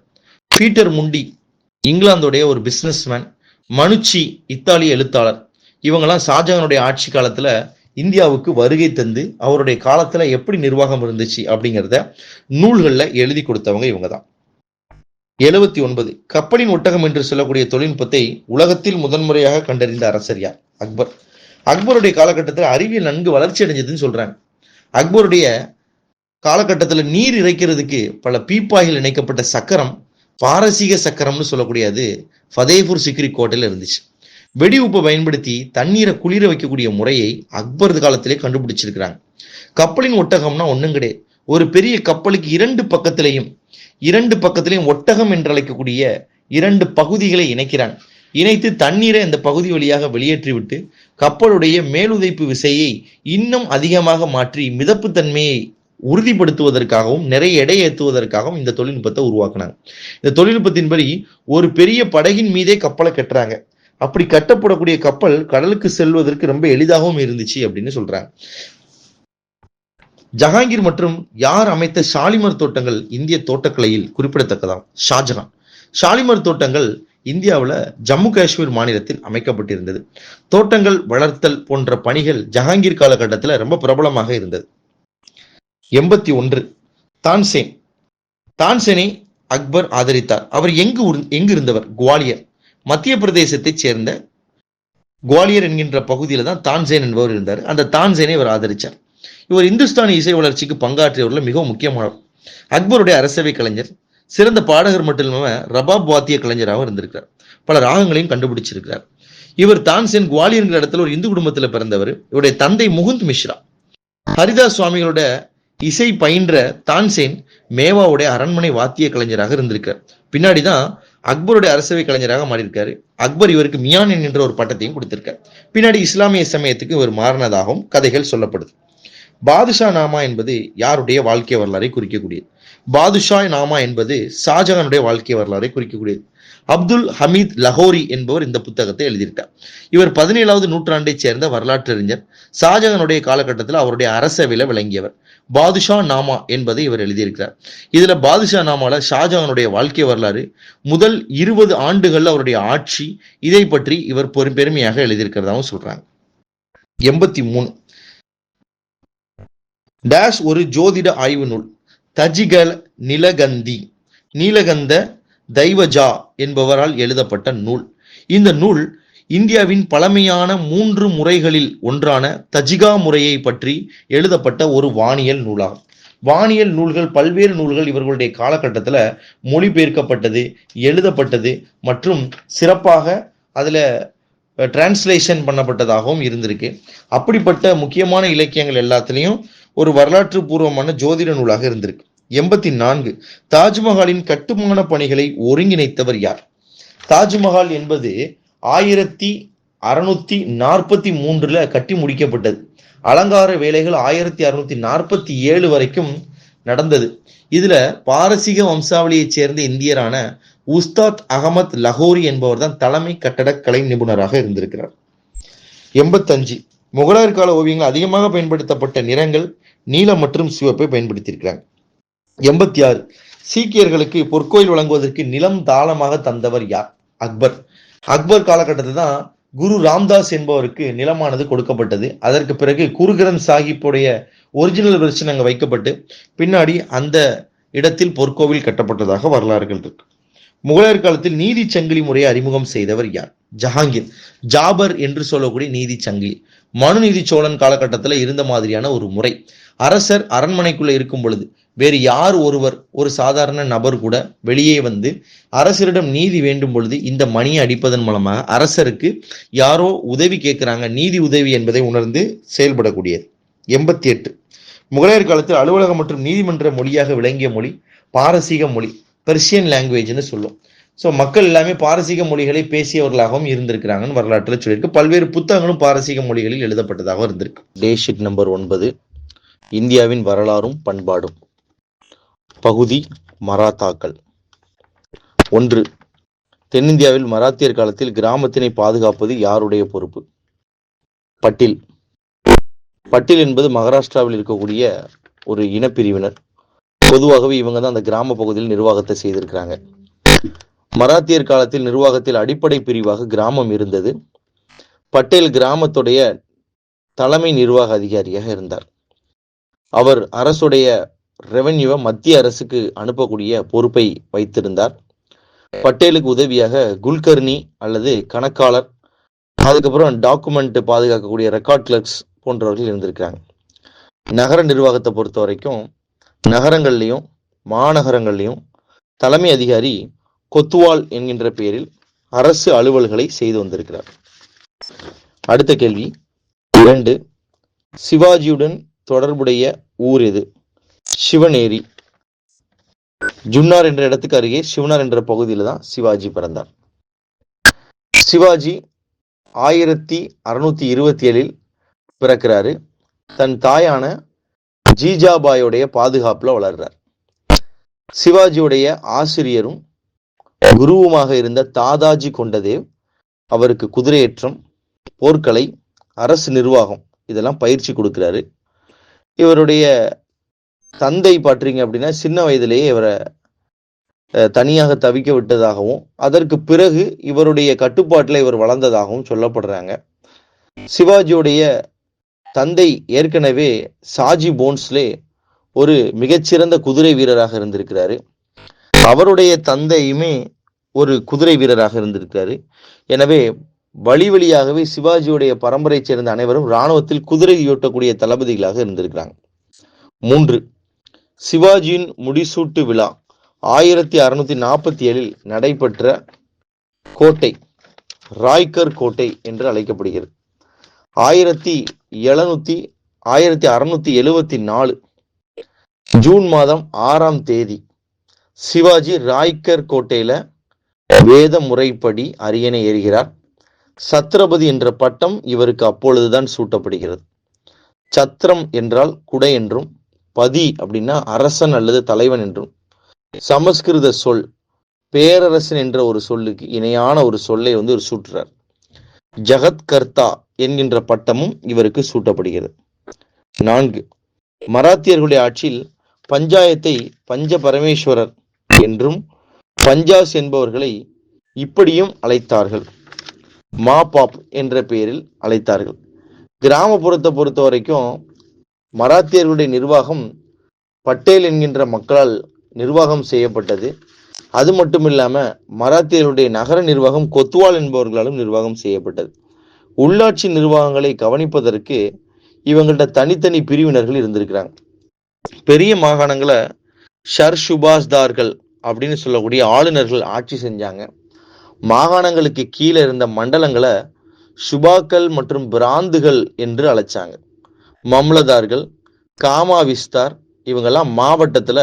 பீட்டர் முண்டி இங்கிலாந்துடைய ஒரு பிசினஸ்மேன், மனுச்சி இத்தாலிய எழுத்தாளர், இவங்கெல்லாம் ஷாஜகானுடைய ஆட்சி காலத்துல இந்தியாவுக்கு வருகை தந்து அவருடைய காலத்துல எப்படி நிர்வாகம் இருந்துச்சு அப்படிங்கிறத நூல்கள்ல எழுதி கொடுத்தவங்க இவங்க தான். 79 கப்பலின் ஒட்டகம் என்று சொல்லக்கூடிய தொழில்நுட்பத்தை உலகத்தில் முதன்முறையாக கண்டறிந்த அரசர் யார்? அக்பருடைய காலகட்டத்தில் அறிவியல் நன்கு வளர்ச்சி அடைஞ்சதுன்னு சொல்றாங்க. அக்பருடைய காலகட்டத்தில் நீர் இறைக்கிறதுக்கு பல பீப்பாய்கள் இணைக்கப்பட்ட சக்கரம் பாரசீக சக்கரம்னு சொல்லக்கூடியது ஃபதேபூர் சிக்ரி கோட்டையில் இருந்துச்சு. வெடி உப்பை பயன்படுத்தி தண்ணீரை குளிர வைக்கக்கூடிய முறையை அக்பர் காலத்திலே கண்டுபிடிச்சிருக்கிறாங்க. கப்பலின் ஒட்டகம்னா ஒண்ணும் கிடையாது. ஒரு பெரிய கப்பலுக்கு இரண்டு பக்கத்திலையும் ஒட்டகம் என்று அழைக்கக்கூடிய 2 பகுதிகளை இணைக்கிறாங்க. இணைத்து தண்ணீரை அந்த பகுதி வழியாக வெளியேற்றிவிட்டு கப்பலுடைய மேலுதைப்பு விசையை இன்னும் அதிகமாக மாற்றி மிதப்பு தன்மையை உறுதிப்படுத்துவதற்காகவும் நிறைய எடை ஏற்றுவதற்காகவும் இந்த தொழில்நுட்பத்தை உருவாக்குனாங்க. இந்த தொழில்நுட்பத்தின்படி ஒரு பெரிய படகின் மீதே கப்பலை கட்டுறாங்க. அப்படி கட்டப்படக்கூடிய கப்பல் கடலுக்கு செல்வதற்கு ரொம்ப எளிதாகவும் இருந்துச்சு அப்படின்னு சொல்றாங்க. ஜஹாங்கீர் மற்றும் யார் அமைத்த ஷாலிமர் தோட்டங்கள் இந்திய தோட்டக்கலையில் குறிப்பிடத்தக்கதாம்? ஷாஜகான். ஷாலிமர் தோட்டங்கள் இந்தியாவில் ஜம்மு காஷ்மீர் மாநிலத்தில் அமைக்கப்பட்டிருந்தது. தோட்டங்கள் வளர்த்தல் போன்ற பணிகள் ஜஹாங்கீர் காலகட்டத்தில் ரொம்ப பிரபலமாக இருந்தது. 81 தான்சேனை அக்பர் ஆதரித்தார். அவர் எங்கு இருந்தவர்? குவாலியர். மத்திய பிரதேசத்தைச் சேர்ந்த குவாலியர் என்கின்ற பகுதியில தான் தான்சேன் என்பவர் இருந்தார். அந்த தான்சேனை இவர் ஆதரிச்சார். இவர் இந்துஸ்தானி இசை வளர்ச்சிக்கு பங்காற்றியவர்கள் மிகவும் முக்கியமானவர். அக்பருடைய அரசவை கலைஞர், சிறந்த பாடகர் மட்டும் இல்லாம ரபாப் வாத்திய கலைஞராக இருந்திருக்கிறார். பல ராகங்களையும் கண்டுபிடிச்சிருக்கிறார். இவர் தான்சேன் குவாலியர் இடத்துல ஒரு இந்து குடும்பத்தில் பிறந்தவர். இவருடைய தந்தை முகுந்த் மிஸ்ரா. ஹரிதாஸ் சுவாமிகளோட இசை பயின்ற தான்சேன் மேவாவுடைய அரண்மனை வாத்திய கலைஞராக இருந்திருக்கார். பின்னாடிதான் அக்பருடைய அரசவை கலைஞராக மாறியிருக்காரு. அக்பர் இவருக்கு மியான் என்கின்ற ஒரு பட்டத்தையும் கொடுத்திருக்கார். பின்னாடி இஸ்லாமிய சமயத்துக்கு இவர் மாறினதாகவும் கதைகள் சொல்லப்படுது. பாதுஷா நாமா என்பது யாருடைய வாழ்க்கை வரலாறை குறிக்கக்கூடியது? பாதுஷா நாமா என்பது ஷாஜகானுடைய வாழ்க்கை வரலாறை குறிக்கக்கூடியது. அப்துல் ஹமீத் லஹோரி என்பவர் இந்த புத்தகத்தை எழுதியிருக்கார். இவர் 17வது நூற்றாண்டை சேர்ந்த வரலாற்றறிஞர். ஷாஜகானுடைய காலகட்டத்தில் அவருடைய அரசவையில விளங்கியவர். பாதுஷா நாமா என்பதை இவர் எழுதியிருக்கிறார். இதுல பாதுஷா நாமால ஷாஜகானுடைய வாழ்க்கை வரலாறு, முதல் 20 ஆண்டுகள் அவருடைய ஆட்சி, இதை பற்றி இவர் பெருமையாக எழுதியிருக்கிறதாகவும் சொல்றாங்க. 83 டேஷ் ஒரு ஜோதிட ஆய்வு நூல். தஜிகல் நீலகந்த தைவஜா என்பவரால் எழுதப்பட்ட நூல். இந்த நூல் இந்தியாவின் பழமையான 3 முறைகளில் ஒன்றான தஜிகா முறையை பற்றி எழுதப்பட்ட ஒரு வானியல் நூலாகும். வானியல் நூல்கள், பல்வேறு நூல்கள் இவர்களுடைய காலகட்டத்தில் மொழிபெயர்க்கப்பட்டது, எழுதப்பட்டது மற்றும் சிறப்பாக அதுல டிரான்ஸ்லேஷன் பண்ணப்பட்டதாகவும் இருந்திருக்கு. அப்படிப்பட்ட முக்கியமான இலக்கியங்கள் எல்லாத்திலையும் ஒரு வரலாற்று பூர்வமான ஜோதிட நூலாக இருந்திருக்கு. 84 தாஜ்மஹாலின் கட்டுமான பணிகளை ஒருங்கிணைத்தவர் யார்? தாஜ்மஹால் என்பது 1643 கட்டி முடிக்கப்பட்டது. அலங்கார வேலைகள் 1647 வரைக்கும் நடந்தது. இதுல பாரசீக வம்சாவளியைச் சேர்ந்த இந்தியரான உஸ்தாத் அகமத் லஹோரி என்பவர் தான் தலைமை கட்டடக்கலை நிபுணராக இருந்திருக்கிறார். 85 முகலாயர் கால ஓவியங்கள் அதிகமாக பயன்படுத்தப்பட்ட நிறங்கள் நீலம் மற்றும் சிவப்பை பயன்படுத்தியிருக்கிறாங்க. 86 சீக்கியர்களுக்கு பொற்கோயில் வழங்குவதற்கு நிலம் தாளமாக தந்தவர் யார்? அக்பர். அக்பர் காலகட்டத்தில் தான் குரு ராம்தாஸ் என்பவருக்கு நிலமானது கொடுக்கப்பட்டது. அதற்கு பிறகு குரு கிரந்த் சாஹிப்புடைய ஒரிஜினல் வெர்ஷன் அங்க வைக்கப்பட்டு பின்னாடி அந்த இடத்தில் பொற்கோவில் கட்டப்பட்டதாக வரலாறுகள் இருக்கு. முகலாயர் காலத்தில் நீதி சங்கிலி முறையை அறிமுகம் செய்தவர் யார்? ஜஹாங்கீர். ஜாபர் என்று சொல்லக்கூடிய நீதி சங்கிலி மனு நீதி சோழன் காலகட்டத்தில் இருந்த மாதிரியான ஒரு முறை. அரசர் அரண்மனைக்குள்ள இருக்கும் பொழுது வேறு யார் ஒரு சாதாரண நபர் கூட வெளியே வந்து அரசரிடம் நீதி வேண்டும் பொழுது இந்த மணியை அடிப்பதன் மூலமாக அரசருக்கு யாரோ உதவி கேட்கிறாங்க, நீதி உதவி என்பதை உணர்ந்து செயல்படக்கூடியது. 88 முகலாயர் காலத்தில் அலுவலகம் மற்றும் நீதிமன்ற மொழியாக விளங்கிய மொழி பாரசீக மொழி, பெர்சியன் லாங்குவேஜ்னு சொல்லும். ஸோ மக்கள் எல்லாமே பாரசீக மொழிகளை பேசியவர்களாகவும் இருந்திருக்கிறாங்கன்னு வரலாற்றில் சொல்லியிருக்கு. பல்வேறு புத்தகங்களும் பாரசீக மொழிகளில் எழுதப்பட்டதாக இருந்திருக்கு. டே ஷீட் நம்பர் 9 இந்தியாவின் வரலாறும் பண்பாடும். பகுதி மராத்தாக்கள். 1 தென்னிந்தியாவில் மராத்தியர் காலத்தில் கிராமத்தினை பாதுகாப்பது யாருடைய பொறுப்பு? பட்டில். பட்டில் என்பது மகாராஷ்டிராவில் இருக்கக்கூடிய ஒரு இனப்பிரிவினர். பொதுவாகவே இவங்க தான் அந்த கிராம பகுதியில் நிர்வாகத்தை செய்திருக்கிறாங்க. மராத்தியர் காலத்தில் நிர்வாகத்தில் அடிப்படை பிரிவாக கிராமம் இருந்தது. பட்டேல் கிராமத்துடைய தலைமை நிர்வாக அதிகாரியாக இருந்தார். அவர் அரசுடைய ரெவென்யூவை மத்திய அரசுக்கு அனுப்பக்கூடிய பொறுப்பை வைத்திருந்தார். பட்டேலுக்கு உதவியாக குல்கர்னி அல்லது கணக்காளர், அதுக்கப்புறம் டாக்குமெண்ட் பாதுகாக்கக்கூடிய ரெக்கார்ட் கிளர்க்ஸ் போன்றவர்கள் இருந்திருக்கிறாங்க. நகர நிர்வாகத்தை பொறுத்த வரைக்கும் நகரங்கள்லையும் மாநகரங்கள்லையும் தலைமை அதிகாரி கொத்துவால் என்கின்ற பெயரில் அரசு அலுவல்களை செய்து வந்திருக்கிறார். அடுத்த கேள்வி 2 சிவாஜியுடன் தொடர்புடைய ஊர் எது? சிவநேரி. ஜுன்னார் என்ற இடத்துக்கு அருகே சிவனார் என்ற பகுதியில் தான் சிவாஜி பிறந்தார். சிவாஜி 1627 பிறக்கிறாரு. தன் தாயான ஜீஜாபாயோடைய பாதுகாப்புல வளர்றார். சிவாஜியுடைய ஆசிரியரும் குருவுமாக இருந்த தாதாஜி கொண்டதேவ் அவருக்கு குதிரையேற்றம், போர்க்கலை, அரசு நிர்வாகம் இதெல்லாம் பயிற்சி கொடுக்கிறாரு. இவருடைய தந்தை பார்த்தீங்க அப்படின்னா சின்ன வயதிலேயே இவரை தனியாக தவிக்க விட்டதாகவும் அதற்கு பிறகு இவருடைய கட்டுப்பாட்டில் இவர் வளர்ந்ததாகவும் சொல்லப்படுறாங்க. சிவாஜியுடைய தந்தை ஏற்கனவே சாஜி போன்ஸ்லே ஒரு மிகச்சிறந்த குதிரை வீரராக இருந்திருக்கிறாரு. அவருடைய தந்தையுமே ஒரு குதிரை வீரராக இருந்திருக்காரு. எனவே வழி வழியாகவே சிவாஜியுடைய பரம்பரை சேர்ந்த அனைவரும் இராணுவத்தில் குதிரை ஓட்டக்கூடிய தளபதிகளாக இருந்திருக்கிறாங்க. 3. சிவாஜியின் முடிசூட்டு விழா 1647 நடைபெற்ற கோட்டை ராய்கர் கோட்டை என்று அழைக்கப்படுகிறது. 1674 ஜூன் மாதம் 6ஆம் தேதி சிவாஜி ராய்கர் கோட்டையில வேத முறைப்படி அரியணை ஏறுகிறார். சத்ரபதி என்ற பட்டம் இவருக்கு அப்பொழுதுதான் சூட்டப்படுகிறது. சத்திரம் என்றால் குடை என்றும், பதி அப்படின்னா அரசன் அல்லது தலைவன் என்றும், சமஸ்கிருத சொல் பேரரசன் என்ற ஒரு சொல்லுக்கு இணையான ஒரு சொல்லை ஒரு சூட்டுறார். ஜகத்கர்த்தா என்கின்ற பட்டமும் இவருக்கு சூட்டப்படுகிறது. 4. மராத்தியர்களுடைய ஆட்சியில் பஞ்சாயத்தை பஞ்ச பரமேஸ்வரர் என்றும், பஞ்சாஸ் என்பவர்களை இப்படியும் அழைத்தார்கள். மாபாப் என்ற பெயரில் அழைத்தார்கள். கிராமப்புறத்தை பொறுத்த வரைக்கும் மராத்தியர்களுடைய நிர்வாகம் பட்டேல் என்கின்ற மக்களால் நிர்வாகம் செய்யப்பட்டது. அது மட்டும் இல்லாம மராத்தியர்களுடைய நகர நிர்வாகம் கொத்வால் என்பவர்களாலும் நிர்வாகம் செய்யப்பட்டது. உள்ளாட்சி நிர்வாகங்களை கவனிப்பதற்கு இவங்கள்ட்ட தனித்தனி பிரிவினர்கள் இருந்திருக்கிறாங்க. பெரிய மாகாணங்களை ஷர்ஷுபாஸ்தார்கள் அப்படின்னு சொல்லக்கூடிய ஆளுநர்கள் ஆட்சி செஞ்சாங்க. மாகாணங்களுக்கு கீழே இருந்த மண்டலங்களை சுபாக்கள் மற்றும் பிராந்துகள் என்று அழைச்சாங்க. மம்லதார்கள், காமா விஸ்தார் இவங்கெல்லாம் மாவட்டத்துல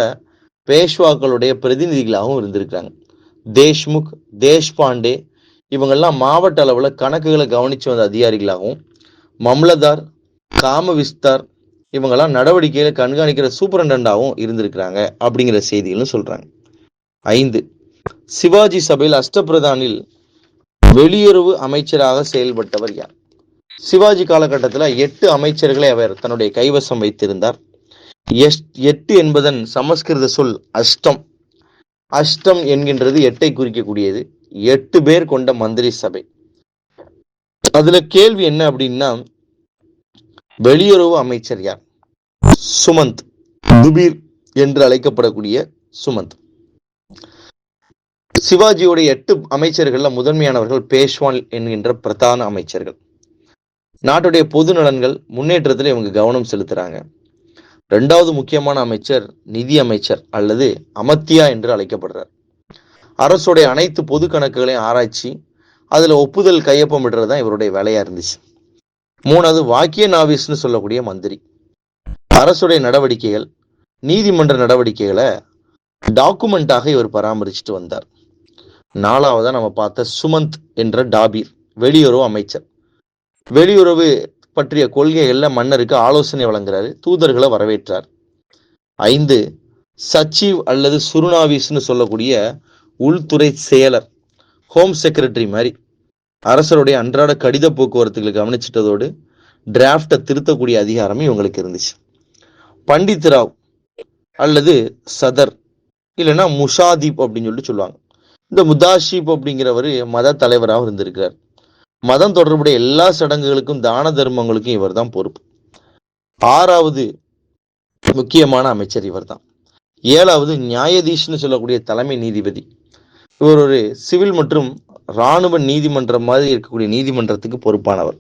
பேஷ்வாக்களுடைய பிரதிநிதிகளாகவும் இருந்திருக்கிறாங்க. தேஷ்முக், தேஷ்பாண்டே இவங்கெல்லாம் மாவட்ட அளவுல கணக்குகளை கவனிச்சு வந்த அதிகாரிகளாகவும், மம்லதார், காம விஸ்தார் இவங்கெல்லாம் நடவடிக்கைகளை கண்காணிக்கிற சூப்பரண்டாகவும் இருந்திருக்கிறாங்க அப்படிங்கிற செய்திகளும் சொல்றாங்க. 5. சிவாஜி சபையில் அஷ்டபிரதானில் வெளியுறவு அமைச்சராக செயல்பட்டவர் யார்? சிவாஜி காலகட்டத்தில் 8 அமைச்சர்களை அவர் தன்னுடைய கைவசம் வைத்திருந்தார். 8 என்பதன் சமஸ்கிருத சொல் அஷ்டம். அஷ்டம் என்கின்றது 8ஐ குறிக்கக்கூடியது. 8 பேர் கொண்ட மந்திரி சபை. அதுல கேள்வி என்ன அப்படின்னா, வெளியுறவு அமைச்சர் யார்? சுமந்த், துபீர் என்று அழைக்கப்படக்கூடிய சுமந்த். சிவாஜியுடைய 8 அமைச்சர்கள்ல முதன்மையானவர்கள் பேஷ்வான் என்கின்ற பிரதான அமைச்சர்கள். நாட்டுடைய பொது நலன்கள் முன்னேற்றத்தில் இவங்க கவனம் செலுத்துறாங்க. 2வது முக்கியமான அமைச்சர் நிதி அமைச்சர் அல்லது அமத்தியா என்று அழைக்கப்படுறார். அரசுடைய அனைத்து பொது கணக்குகளையும் ஆராய்ச்சி அதுல ஒப்புதல் கையொப்பமிடுறது தான் இவருடைய வேலையா இருந்துச்சு. 3வது வாக்கிய நாவிஸ்னு சொல்லக்கூடிய மந்திரி. அரசுடைய நடவடிக்கைகள், நீதிமன்ற நடவடிக்கைகளை டாக்குமெண்டாக இவர் பராமரிச்சுட்டு வந்தார். 4வதா நம்ம பார்த்த சுமந்த் என்ற டாபீர் வெளியுறவு அமைச்சர். வெளியுறவு பற்றிய கொள்கைகள்ல மன்னருக்கு ஆலோசனை வழங்குறாரு, தூதர்களை வரவேற்றார். 5 சச்சிவ் அல்லது சுருனாவிஸ்னு சொல்லக்கூடிய உள்துறை செயலர், ஹோம் செக்ரட்டரி மாதிரி அரசருடைய அன்றாட கடித போக்குவரத்துகளை கவனிச்சிட்டதோடு டிராப்டை திருத்தக்கூடிய அதிகாரமும் இவங்களுக்கு இருந்துச்சு. பண்டித் ராவ் அல்லது சதர் இல்லைன்னா முஷாதீப் அப்படின்னு சொல்லுவாங்க. இந்த முதாஷிப் அப்படிங்கிறவர் மத தலைவராக இருந்திருக்கிறார். மதம் தொடர்புடைய எல்லா சடங்குகளுக்கும் தான தர்மங்களுக்கும் இவர் தான் பொறுப்பு. 6வது முக்கியமான அமைச்சர் இவர் தான். 7வது நியாயதீஷ்னு சொல்லக்கூடிய தலைமை நீதிபதி. இவர் ஒரு சிவில் மற்றும் இராணுவ நீதிமன்றம் மாதிரி இருக்கக்கூடிய நீதிமன்றத்துக்கு பொறுப்பானவர்.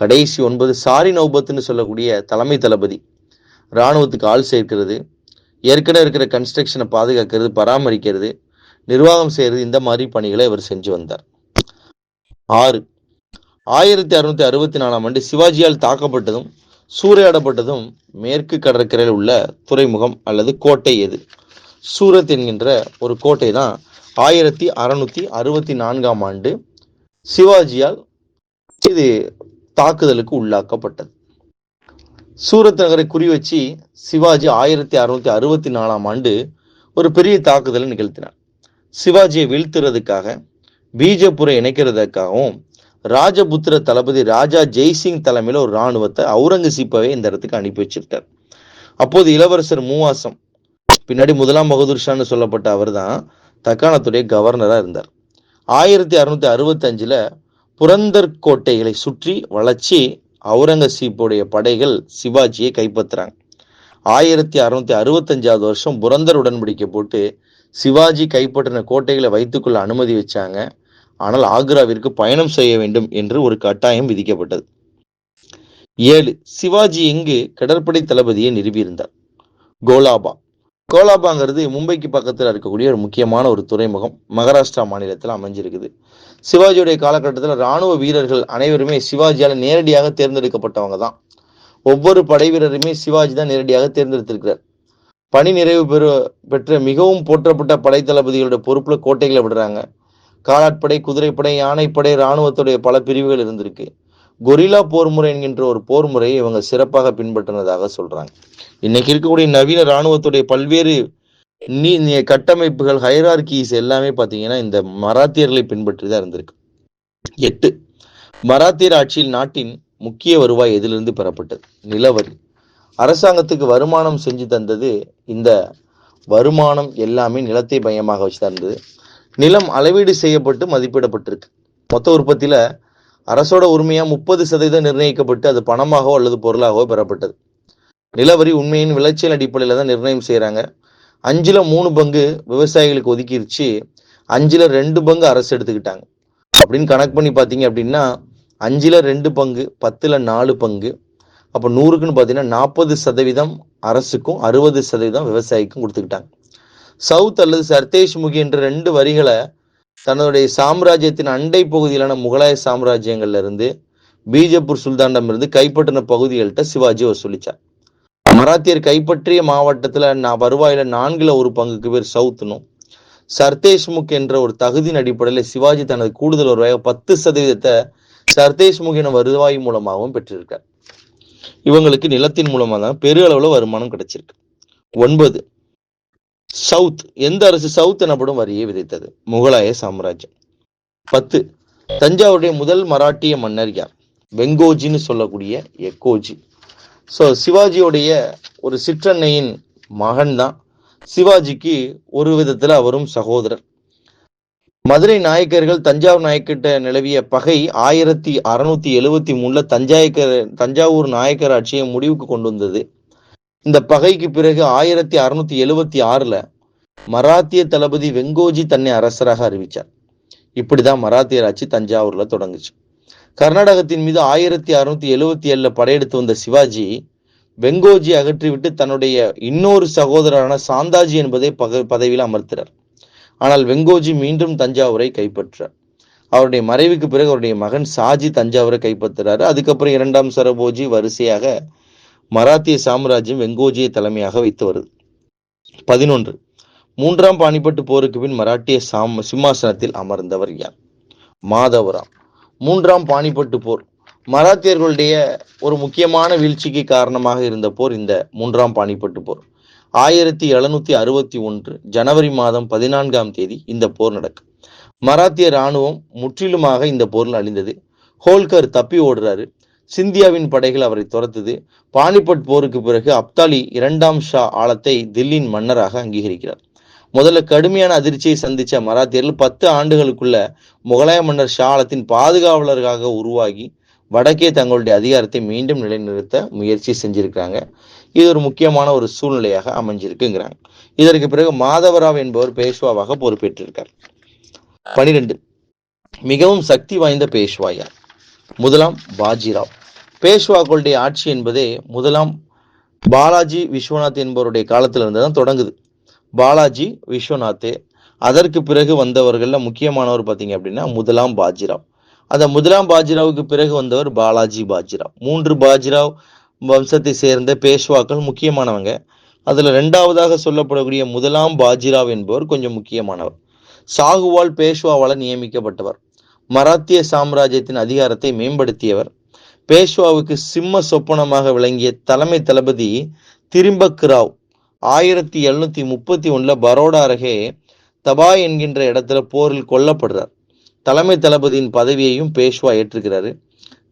கடைசி 9 சாரி நௌபத்துன்னு சொல்லக்கூடிய தலைமை தளபதி. இராணுவத்துக்கு ஆள் சேர்க்கிறது, ஏற்கனவே இருக்கிற கன்ஸ்ட்ரக்ஷனை பாதுகாக்கிறது, பராமரிக்கிறது, நிர்வாகம் செய்யறது, இந்த மாதிரி பணிகளை இவர் செஞ்சு வந்தார். 6 1664ஆம் ஆண்டு சிவாஜியால் தாக்கப்பட்டதும் சூறையாடப்பட்டதும் மேற்கு கடற்கரையில் உள்ள துறைமுகம் அல்லது கோட்டை எது? சூரத் என்கின்ற ஒரு கோட்டை தான் 1664ஆம் ஆண்டு சிவாஜியால் இது தாக்குதலுக்கு உள்ளாக்கப்பட்டது. சூரத் நகரை குறிவச்சு சிவாஜி 1664ஆம் ஆண்டு ஒரு பெரிய தாக்குதலை நிகழ்த்தினார். சிவாஜியை வீழ்த்துறதுக்காக, பீஜப்பூரை இணைக்கிறதுக்காகவும் ராஜபுத்திர தளபதி ராஜா ஜெய்சிங் தலைமையில் ஒரு இராணுவத்தை அவுரங்கசீப்பவே இந்த இடத்துக்கு அனுப்பி வச்சிருக்கார். அப்போது இளவரசர் மூவாசம், பின்னாடி முதலாம் பகதூர் ஷான்னு சொல்லப்பட்ட அவர் தான் தக்காணத்துடைய கவர்னரா இருந்தார். 1665 புரந்தர் கோட்டைகளை சுற்றி வளர்ச்சி அவுரங்கசீப்புடைய படைகள் சிவாஜியை கைப்பற்றுறாங்க. 1665 வருஷம் புரந்தர் உடன்படிக்கை போட்டு சிவாஜி கைப்பற்றின கோட்டைகளை வைத்துக்கொள்ள அனுமதி வச்சாங்க. ஆனால் ஆக்ராவிற்கு பயணம் செய்ய வேண்டும் என்று ஒரு கட்டாயம் விதிக்கப்பட்டது. 7. சிவாஜி எங்கு கடற்படை தளபதியை நிறுவியிருந்தார்? கோலாபா. கோலாபாங்கிறது மும்பைக்கு பக்கத்தில் இருக்கக்கூடிய ஒரு முக்கியமான ஒரு துறைமுகம், மகாராஷ்டிரா மாநிலத்தில் அமைஞ்சிருக்குது. சிவாஜியுடைய காலகட்டத்தில் இராணுவ வீரர்கள் அனைவருமே சிவாஜியால் நேரடியாக தேர்ந்தெடுக்கப்பட்டவங்க தான். ஒவ்வொரு படை வீரருமே சிவாஜி தான் நேரடியாக தேர்ந்தெடுத்திருக்கிறார். பணி நிறைவு பெற்ற மிகவும் போற்றப்பட்ட படை தளபதிகளுடைய பொறுப்புல கோட்டைகளை விடுறாங்க. காலாட்படை, குதிரைப்படை, யானைப்படை, இராணுவத்துடைய பல பிரிவுகள் இருந்திருக்கு. கொரில்லா போர் முறை என்கின்ற ஒரு போர் முறையை இவங்க சிறப்பாக பின்பற்றினதாக சொல்றாங்க. இன்னைக்கு இருக்கக்கூடிய நவீன இராணுவத்துடைய பல்வேறு கட்டமைப்புகள், ஹைரார்கீஸ் எல்லாமே பார்த்தீங்கன்னா இந்த மராத்தியர்களை பின்பற்றி தான் இருந்திருக்கு. 8. மராத்தியர் ஆட்சியில் நாட்டின் முக்கிய வருவாய் எதிலிருந்து பெறப்பட்டது? நிலவரி. அரசாங்கத்துக்கு வருமானம் செஞ்சு தந்தது இந்த வருமானம் எல்லாமே நிலத்தை மையமாக வச்சு தான் இருந்தது. நிலம் அளவீடு செய்யப்பட்டு மதிப்பிடப்பட்டிருக்கு. மொத்த உற்பத்தியில அரசோட உரிமையா 30% நிர்ணயிக்கப்பட்டு அது பணமாகவோ அல்லது பொருளாகவோ பெறப்பட்டது. நிலவரி உண்மையின் விளைச்சல் அடிப்படையில தான் நிர்ணயம் செய்யறாங்க. 5/3 பங்கு விவசாயிகளுக்கு ஒதுக்கிருச்சு, 5/2 பங்கு அரசு எடுத்துக்கிட்டாங்க. அப்படின்னு கணக்கு பண்ணி பார்த்தீங்க அப்படின்னா 5/2 பங்கு, 10/4 பங்கு, அப்போ 100க்குன்னு பார்த்தீங்கன்னா 40% அரசுக்கும் 60% விவசாயிக்கும் கொடுத்துக்கிட்டாங்க. சவுத் அல்லது சர்தேஷ்முகி என்ற 2 வரிகளை தன்னுடைய சாம்ராஜ்யத்தின் அண்டை பகுதியிலான முகலாய சாம்ராஜ்யங்கள்ல இருந்து பீஜப்பூர் சுல்தானிடம் இருந்து கைப்பற்றின பகுதிகள்கிட்ட சிவாஜி வசூலிச்சார். மராத்தியர் கைப்பற்றிய மாவட்டத்துல வருவாயில 4/1 பங்குக்கு பேர் சவுத்னும், சர்தேஷ்முக் என்ற ஒரு தகுதியின் அடிப்படையில் சிவாஜி தனது கூடுதல் வருவாய் 10% சர்தேஷ்முக் என வருவாய் மூலமாகவும் பெற்றிருக்கார். இவங்களுக்கு நிலத்தின் மூலமா தான் பெரு அளவுல வருமானம் கிடைச்சிருக்கு. 9. சவுத். எந்த அரசு சவுத் எனப்படும் வரியை விதித்தது? முகலாய சாம்ராஜ்யம். 10. தஞ்சாவூருடைய முதல் மராட்டிய மன்னர் யார்? வெங்கோஜின்னு சொல்லக்கூடிய எக்கோஜி. ஸோ சிவாஜியோடைய ஒரு சிற்றன்னையின் மகன் தான். சிவாஜிக்கு ஒரு விதத்துல அவரும் சகோதரர். மதுரை நாயக்கர்கள் தஞ்சாவூர் நாயக்கிட்ட நிலவிய பகை 1673 தஞ்சாவூர் நாயக்கர் ஆட்சியை முடிவுக்கு கொண்டு வந்தது. இந்த பகைக்கு பிறகு 1676 மராத்திய தளபதி வெங்கோஜி தன்னை அரசராக அறிவிச்சார். இப்படிதான் மராத்தியர் ஆட்சி தஞ்சாவூர்ல தொடங்குச்சு. கர்நாடகத்தின் மீது 1677 படையெடுத்து வந்த சிவாஜி வெங்கோஜி அகற்றிவிட்டு தன்னுடைய இன்னொரு சகோதரரான சாந்தாஜி என்பதை பதவியில் அமர்த்தினார். ஆனால் வெங்கோஜி மீண்டும் தஞ்சாவூரை கைப்பற்றார். அவருடைய மறைவுக்கு பிறகு அவருடைய மகன் சாஜி தஞ்சாவூரை கைப்பற்றுறாரு. அதுக்கப்புறம் 2ஆம் சரபோஜி வரிசையாக மராத்திய சாம்ராஜ்யம் வெங்கோஜியை தலைமையாக வைத்து வருது. 11. 3ஆம் பானிபட்டு போருக்கு பின் மராட்டிய சிம்மாசனத்தில் அமர்ந்தவர் யார்? மாதவராவ். 3ஆம் பானிபட்டு போர் மராத்தியர்களுடைய ஒரு முக்கியமான வீழ்ச்சிக்கு காரணமாக இருந்த போர் இந்த 3ஆம் பானிபட்டு போர். 1761 ஜனவரி மாதம் 14ஆம் தேதி இந்த போர் நடக்கும். மராத்திய இராணுவம் முற்றிலுமாக இந்த போரில் அழிந்தது. ஹோல்கர் தப்பி ஓடுறாரு. சிந்தியாவின் படைகள் அவரை துரத்துது. பானிபட் போருக்கு பிறகு அப்தாலி 2ஆம் ஷா ஆலத்தை தில்லியின் மன்னராக அங்கீகரிக்கிறார். முதல்ல கடுமையான அதிர்ச்சியை சந்திச்ச மராத்தியர்கள் 10 ஆண்டுகளுக்குள்ள முகலாய மன்னர் ஷா ஆலத்தின் பாதுகாவலர்களாக உருவாகி வடக்கே தங்களுடைய அதிகாரத்தை மீண்டும் நிலைநிறுத்த முயற்சி செஞ்சிருக்காங்க. இது ஒரு முக்கியமான ஒரு சூழ்நிலையாக அமைஞ்சிருக்குங்கிறாங்க. இதற்கு பிறகு மாதவராவ் என்பவர் பேஷ்வாவாக பொறுப்பேற்றிருக்கார். 12. மிகவும் சக்தி வாய்ந்த பேஷ்வா யார்? முதலாம் பாஜிராவ். பேஷ்வாக்களுடைய ஆட்சி என்பதே முதலாம் பாலாஜி விஸ்வநாத் என்பவருடைய காலத்துல இருந்து தான் தொடங்குது. பாலாஜி விஸ்வநாத், அதற்கு பிறகு வந்தவர்கள்ல முக்கியமானவர் பார்த்தீங்க அப்படின்னா முதலாம் பாஜிராவ். அந்த முதலாம் பாஜிராவுக்கு பிறகு வந்தவர் பாலாஜி பாஜிராவ். 3 பாஜிராவ் வம்சத்தை சேர்ந்த பேஷ்வாக்கள் முக்கியமானவங்க. அதுல 2ஆவதாக சொல்லப்படக்கூடிய முதலாம் பாஜிராவ் என்பவர் கொஞ்சம் முக்கியமானவர். சாகுவால் பேஷ்வாவால் நியமிக்கப்பட்டவர். மராத்திய சாம்ராஜ்யத்தின் அதிகாரத்தை மேம்படுத்தியவர். பேஷ்வாவுக்கு சிம்ம சொப்பனமாக விளங்கிய தலைமை தளபதி திரிம்பக் ராவ் 1731 பரோடா அருகே தபாய் என்கின்ற இடத்துல போரில் கொல்லப்படுறார். தலைமை தளபதியின் பதவியையும் பேஷ்வா ஏற்றுக்கிறாரு.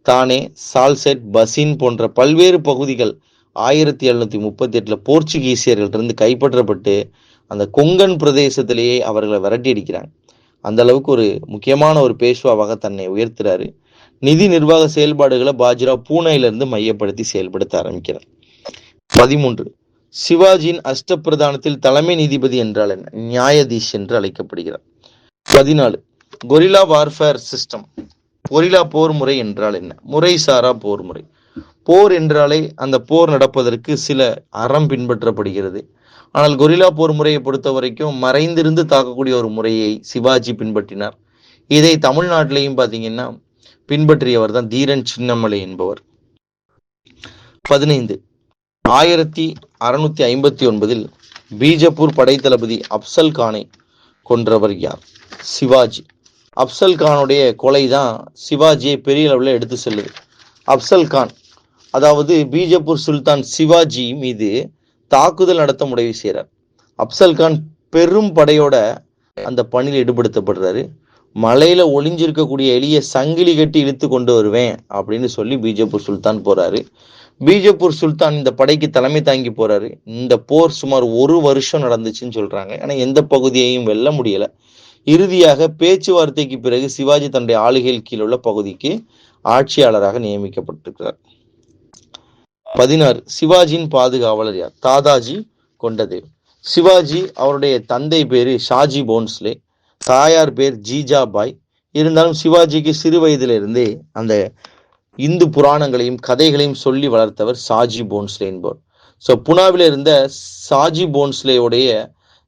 தானே, சால்செட், பசின் போன்ற பல்வேறு பகுதிகள் 1738 போர்ச்சுகீசியர்களிருந்து கைப்பற்றப்பட்டு அந்த கொங்கன் பிரதேசத்திலேயே அவர்களை விரட்டி அடிக்கிறாங்க. அந்த அளவுக்கு ஒரு முக்கியமான ஒரு பேஷ்வாவாக தன்னை உயர்த்துறாரு. நிதி நிர்வாக செயல்பாடுகளை பாஜிராவ் பூனேயிலிருந்து மையப்படுத்தி செயல்படுத்த ஆரம்பிக்கிறார். 13. சிவாஜியின் அஷ்டபிரதானத்தில் தலைமை நீதிபதி என்றால் என்ன? நியாயதீஷ் என்று அழைக்கப்படுகிறார். 14. Guerrilla warfare system. கொரில்லா போர் முறை என்றால் என்ன? முறைசாரா போர் முறை. போர் என்றாலே அந்த போர் நடப்பதற்கு சில அறம் பின்பற்றப்படுகிறது. ஆனால் கொரில்லா போர் முறையை பொறுத்த வரைக்கும் மறைந்திருந்து தாக்கக்கூடிய ஒரு முறையை சிவாஜி பின்பற்றினார். இதை தமிழ்நாட்டிலையும் பார்த்தீங்கன்னா பின்பற்றியவர் தான் தீரன் சின்னமலை என்பவர். 15. 1659 பீஜப்பூர் படைத்தளபதி அப்சல் கானை கொன்றவர் யார்? சிவாஜி. அப்சல் கானுடைய கொலை தான் சிவாஜியை பெரிய அளவில் எடுத்து செல்லுது. அப்சல் கான் அதாவது பீஜப்பூர் சுல்தான் சிவாஜி மீது தாக்குதல் நடத்த முடிவு செய்கிறார். அப்சல் கான் பெரும் படையோட அந்த பணியில் ஈடுபடுத்தப்படுறாரு. மலையில ஒளிஞ்சிருக்கக்கூடிய எளிய சங்கிலி கட்டி இழுத்து கொண்டு வருவேன் அப்படின்னு சொல்லி பீஜப்பூர் சுல்தான் போறாரு. பீஜப்பூர் சுல்தான் இந்த படைக்கு தலைமை தாங்கி போறாரு. இந்த போர் சுமார் 1 வருஷம் நடந்துச்சுன்னு சொல்றாங்க. ஆனா எந்த பகுதியையும் வெல்ல முடியல. இறுதியாக பேச்சுவார்த்தைக்கு பிறகு சிவாஜி தன்னுடைய ஆளுகையில் கீழ் உள்ள பகுதிக்கு ஆட்சியாளராக நியமிக்கப்பட்டிருக்கிறார். 16. சிவாஜியின் பாதுகாவலர் யார்? தாதாஜி கொண்டதேவ். சிவாஜி அவருடைய தந்தை பேரு ஷாஜி போன்ஸ்லே, தாயார் பேர் ஜீஜாபாய். இருந்தாலும் சிவாஜிக்கு சிறு வயதிலிருந்தே அந்த இந்து புராணங்களையும் கதைகளையும் சொல்லி வளர்த்தவர் ஷாஜி போன்ஸ்லே என்பவர். ஸோ புனாவில் இருந்த ஷாஜி போன்ஸ்லேவுடைய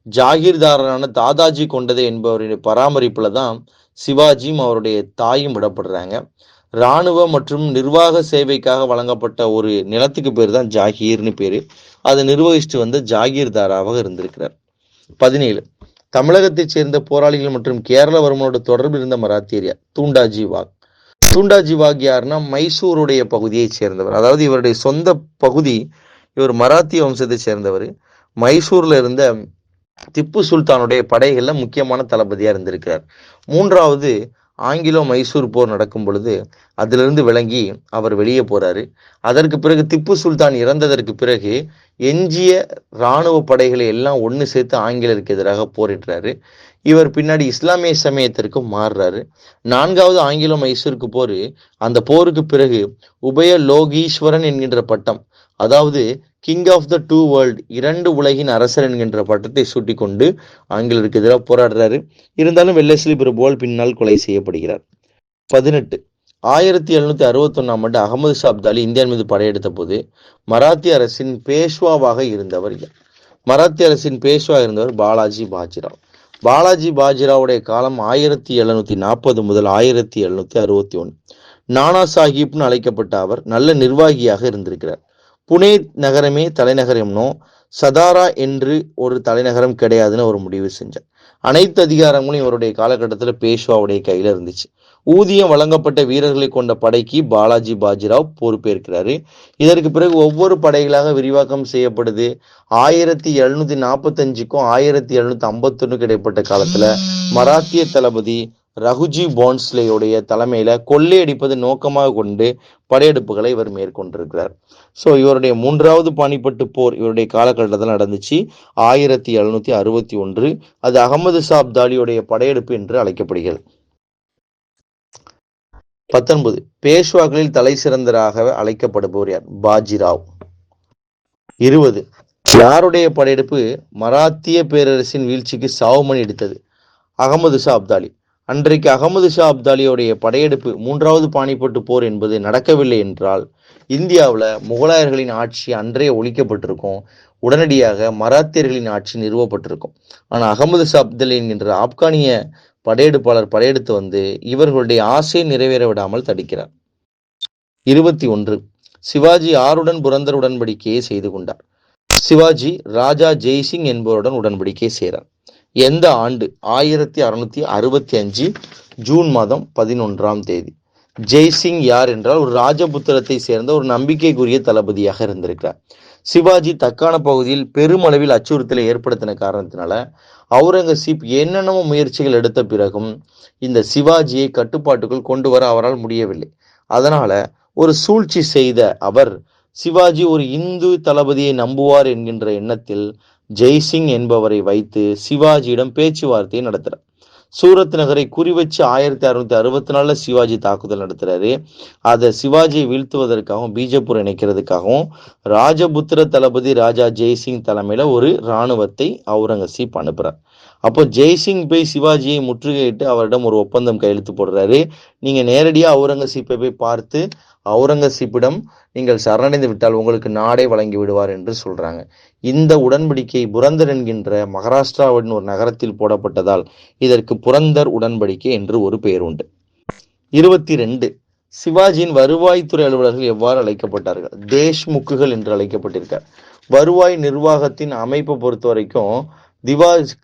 ஜாகீர்தாரரான தாதாஜி கொண்டதே என்பவருடைய பராமரிப்புல தான் சிவாஜியும் அவருடைய தாயும் விடப்படுறாங்க. இராணுவ மற்றும் நிர்வாக சேவைக்காக வழங்கப்பட்ட ஒரு நிலத்துக்கு பேர் தான் ஜாகீர்னு பேரு. அதை நிர்வகிச்சுட்டு வந்த ஜாகீர்தாராக இருந்திருக்கிறார். 17. தமிழகத்தைச் சேர்ந்த போராளிகள் மற்றும் கேரளவர்மனோட தொடர்பு இருந்த மராத்தியர் யார்? தூண்டாஜி வாக். தூண்டாஜி வாக் யாருன்னா மைசூருடைய பகுதியை சேர்ந்தவர். அதாவது இவருடைய சொந்த பகுதி. இவர் மராத்திய வம்சத்தை சேர்ந்தவர். மைசூர்ல இருந்த திப்பு சுல்தானுடைய படைகள்ல முக்கியமான தளபதியா இருந்திருக்கிறார். 3வது ஆங்கிலோ மைசூர் போர் நடக்கும் பொழுது அதிலிருந்து விளங்கி அவர் வெளியே போறாரு. அதற்கு பிறகு திப்பு சுல்தான் இறந்ததற்கு பிறகு எஞ்சிய இராணுவ படைகளை எல்லாம் ஒன்று சேர்த்து ஆங்கிலருக்கு எதிராக போரிடுறாரு. இவர் பின்னாடி இஸ்லாமிய சமயத்திற்கு மாறுறாரு. 4வது ஆங்கிலோ மைசூருக்கு போர். அந்த போருக்கு பிறகு உபய லோகீஸ்வரன் என்கின்ற பட்டம், அதாவது கிங் ஆஃப் த 2 வேர்ல்ட், 2 உலகின் அரசர் என்கின்ற பட்டத்தை சூட்டி கொண்டு ஆங்கிலருக்கு எதிராக போராடுறாரு. இருந்தாலும் வெல்லஸ்லி பிரபுவால் பின்னால் கொலை செய்யப்படுகிறார். 18. 1761 ஆண்டு அகமது ஷா அப்தாலி இந்தியா மீது படையெடுத்த போது மராத்திய அரசின் பேஷ்வாவாக இருந்தவர் யார்? மராத்திய அரசின் பேஷ்வா இருந்தவர் பாலாஜி பாஜிராவ். பாலாஜி பாஜிராவுடைய காலம் 1740 முதல் 1761. நானா சாஹிப்னு அழைக்கப்பட்ட அவர் நல்ல நிர்வாகியாக இருந்திருக்கிறார். புனே நகரமே தலைநகரம்னோ சதாரா என்று ஒரு தலைநகரம் கிடையாதுன்னு ஒரு முடிவு செஞ்சார். அனைத்து அதிகாரங்களும் இவருடைய காலகட்டத்தில் பேஷ்வாவுடைய கையில இருந்துச்சு. ஊதியம் வழங்கப்பட்ட வீரர்களை கொண்ட படைக்கு பாலாஜி பாஜிராவ் பொறுப்பேற்கிறாரு. இதற்கு பிறகு ஒவ்வொரு படைகளாக விரிவாக்கம் செய்யப்படுது. 1745க்கும் 1751 இடைப்பட்ட காலத்துல மராத்திய தளபதி ரகுஜி போன்ஸ்லேயுடைய தலைமையில கொள்ளையடிப்பது நோக்கமாக கொண்டு படையெடுப்புகளை இவர் மேற்கொண்டிருக்கிறார். ஸோ இவருடைய 3வது பானிபட்டு போர் இவருடைய காலகட்டத்தில் நடந்துச்சு 1761. அது அகமது ஷா அப்தாலியுடைய படையெடுப்பு என்று அழைக்கப்படுகிறது. 19. பேஷ்வாக்களில் தலை சிறந்தராக அழைக்கப்படுபவர் யார்? பாஜிராவ். 20. யாருடைய படையெடுப்பு மராத்திய பேரரசின் வீழ்ச்சிக்கு சாவுமணி அடித்தது? அகமது ஷா அப்தாலி. அன்றைக்கு அகமது ஷா அப்தாலியுடைய படையெடுப்பு 3வது பானிபட்டு போர் என்பது நடக்கவில்லை என்றால் இந்தியாவில் முகலாயர்களின் ஆட்சி அன்றே ஒழிக்கப்பட்டிருக்கும். உடனடியாக மராத்தியர்களின் ஆட்சி நிறுவப்பட்டிருக்கும். ஆனால் அகமது ஷா அப்தாலி என்கின்ற ஆப்கானிய படையெடுப்பாளர் படையெடுத்து வந்து இவர்களுடைய ஆசையை நிறைவேற விடாமல் தடுக்கிறார். 21. சிவாஜி யாருடன் புரந்தர் உடன்படிக்கையை செய்து கொண்டார்? சிவாஜி ராஜா ஜெய்சிங் என்பவருடன் உடன்படிக்கை செய்கிறார். எந்த ஆண்டு? 1665 ஜூன் மாதம் 11ஆம் தேதி. ஜெய்சிங் யார் என்றால் ஒரு ராஜபுத்திரத்தை சேர்ந்த ஒரு நம்பிக்கைக்குரிய தளபதியாக இருந்திருக்கிறார். சிவாஜி தக்கான பகுதியில் பெருமளவில் அச்சுறுத்தலை ஏற்படுத்தின காரணத்தினால அவுரங்கசீப் என்னென்னமோ முயற்சிகள் எடுத்த பிறகும் இந்த சிவாஜியை கட்டுப்பாட்டுக்குள் கொண்டு வர அவரால் முடியவில்லை. அதனால ஒரு சூழ்ச்சி செய்த அவர் சிவாஜி ஒரு இந்து தளபதியை நம்புவார் என்கின்ற எண்ணத்தில் ஜெய்சிங் என்பவரை வைத்து சிவாஜியிடம் பேச்சுவார்த்தையை நடத்துறார். சூரத் நகரை குறிவச்சு 1664 சிவாஜி தாக்குதல் நடத்துறாரு. அதை சிவாஜியை வீழ்த்துவதற்காகவும் பீஜப்பூர் இணைக்கிறதுக்காகவும் ராஜபுத்திர தளபதி ராஜா ஜெய்சிங் தலைமையில ஒரு இராணுவத்தை அவுரங்கசீப் அனுப்புறார். அப்போ ஜெய்சிங் போய் சிவாஜியை முற்றுகையிட்டு அவரிடம் ஒரு ஒப்பந்தம் கையெழுத்து போடுறாரு. நீங்க நேரடியா அவுரங்கசீப்பை போய் பார்த்து அவுரங்கசீப்பிடம் நீங்கள் சரணடைந்து விட்டால் உங்களுக்கு நாடே வழங்கி விடுவார் என்று சொல்றாங்க. இந்த உடன்படிக்கை புரந்தர் என்கின்ற மகாராஷ்டிராவின் ஒரு நகரத்தில் போடப்பட்டதால் இதற்கு புரந்தர் உடன்படிக்கை என்று ஒரு பெயர் உண்டு. 22 சிவாஜியின் வருவாய்த்துறை அலுவலர்கள் எவ்வாறு அழைக்கப்பட்டார்கள்? தேஷ்முக்குகள் என்று அழைக்கப்பட்டிருக்கார். வருவாய் நிர்வாகத்தின் அமைப்பை பொறுத்த வரைக்கும்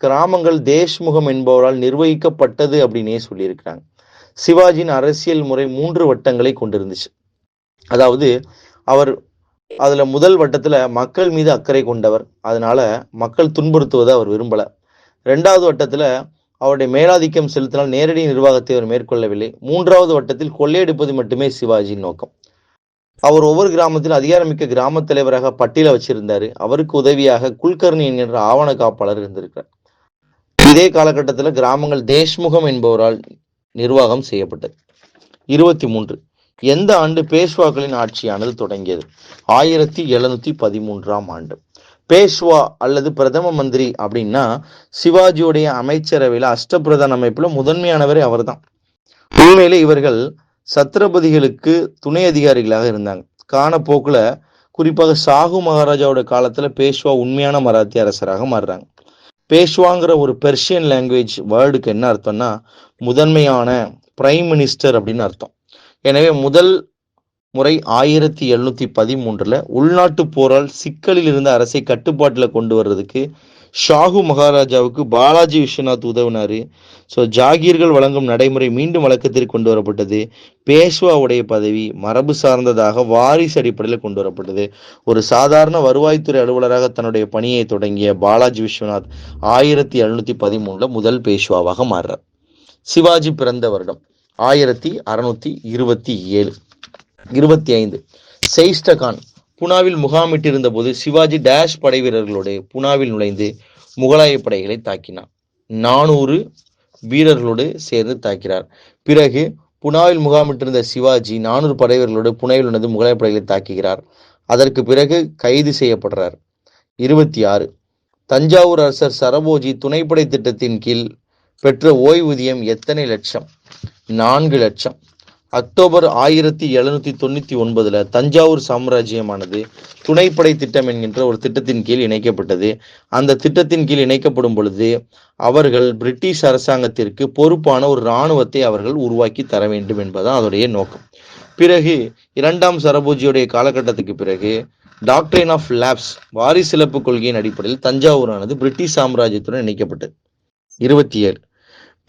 கிராமங்கள் தேஷ்முகம் என்பவரால் நிர்வகிக்கப்பட்டது அப்படின்னே சொல்லியிருக்கிறாங்க. சிவாஜியின் அரசியல் முறை 3 வட்டங்களை கொண்டிருந்துச்சு. அதாவது அவர் அதுல முதல் வட்டத்துல மக்கள் மீது அக்கறை கொண்டவர், அதனால மக்கள் துன்புறுத்துவதை அவர் விரும்பல. 2வது வட்டத்துல அவருடைய மேலாதிக்கம் செலுத்தினால் நேரடி நிர்வாகத்தை அவர் மேற்கொள்ளவில்லை. 3வது வட்டத்தில் கொள்ளையடிப்பது மட்டுமே சிவாஜியின் நோக்கம். அவர் ஒவ்வொரு கிராமத்திலும் அதிகாரமிக்க கிராம தலைவராக பட்டியல வச்சிருந்தாரு. அவருக்கு உதவியாக குல்கர்னி என்கின்ற ஆவண காப்பாளர் இருந்திருக்கிறார். இதே காலகட்டத்தில் கிராமங்கள் தேஷ்முகம் என்பவரால் நிர்வாகம் செய்யப்பட்டது. 23 எந்த ஆண்டு பேஷ்வாக்களின் ஆட்சியானது தொடங்கியது? 1713ஆம் ஆண்டு. பேஷ்வா அல்லது பிரதம மந்திரி அப்படின்னா சிவாஜியுடைய அமைச்சரவையில் அஷ்டபிரதான அமைப்புல முதன்மையானவரே அவர் தான். உண்மையிலே இவர்கள் சத்ரபதிகளுக்கு துணை அதிகாரிகளாக இருந்தாங்க. காலப்போக்குல குறிப்பாக ஷாஹு மகாராஜாவோட காலத்துல பேஷ்வா உண்மையான மராத்திய அரசராக மாறுறாங்க. பேஷ்வாங்கிற ஒரு பெர்ஷியன் லாங்குவேஜ் வேர்டுக்கு என்ன அர்த்தம்னா முதன்மையான பிரைம் மினிஸ்டர் அப்படின்னு அர்த்தம். எனவே முதல் முறை 1713 உள்நாட்டு போரால் சிக்கலில் இருந்த அரசை கட்டுப்பாட்டில் கொண்டு வர்றதுக்கு ஷாஹு மகாராஜாவுக்கு பாலாஜி விஸ்வநாத் உதவினாரு. ஜாகீர்கள் வழங்கும் நடைமுறை மீண்டும் வழக்கத்திற்கு கொண்டு வரப்பட்டது. பேஷ்வாவுடைய பதவி மரபு சார்ந்ததாக வாரிசு அடிப்படையில் கொண்டு வரப்பட்டது. ஒரு சாதாரண வருவாய்த்துறை அலுவலராக தன்னுடைய பணியை தொடங்கிய பாலாஜி விஸ்வநாத் 1713 முதல் பேஷ்வாவாக மாறுறார். சிவாஜி பிறந்த வருடம் 1627. 25 செயிஸ்டகான் புனாவில் முகாமிட்டிருந்த போது சிவாஜி டேஷ் படை வீரர்களோடு புனாவில் நுழைந்து முகலாய படைகளை தாக்கினார். 400 வீரர்களோடு சேர்ந்து தாக்கிறார். பிறகு புனாவில் முகாமிட்டிருந்த சிவாஜி 400 படை வீரர்களோடு புனாவில் நுழைந்து முகலாய படைகளை தாக்குகிறார். அதற்கு பிறகு கைது செய்யப்படுறார். 26 தஞ்சாவூர் அரசர் சரபோஜி துணைப்படை திட்டத்தின் கீழ் பெற்ற ஓய்வூதியம் எத்தனை லட்சம்? 4 லட்சம். அக்டோபர் 1799 தஞ்சாவூர் சாம்ராஜ்யமானது துணைப்படை திட்டம் என்கின்ற ஒரு திட்டத்தின் கீழ் இணைக்கப்பட்டது. அந்த திட்டத்தின் கீழ் இணைக்கப்படும் பொழுது அவர்கள் பிரிட்டிஷ் அரசாங்கத்திற்கு பொறுப்பான ஒரு இராணுவத்தை அவர்கள் உருவாக்கி தர வேண்டும் என்பதுதான் அதோடைய நோக்கம். பிறகு 2ஆம் சரபோஜியுடைய காலகட்டத்துக்கு பிறகு டாக்டரின் ஆஃப் லேப்ஸ் வாரிசிலப்பு கொள்கையின் அடிப்படையில் தஞ்சாவூரானது பிரிட்டிஷ் சாம்ராஜ்யத்துடன் இணைக்கப்பட்டது. 27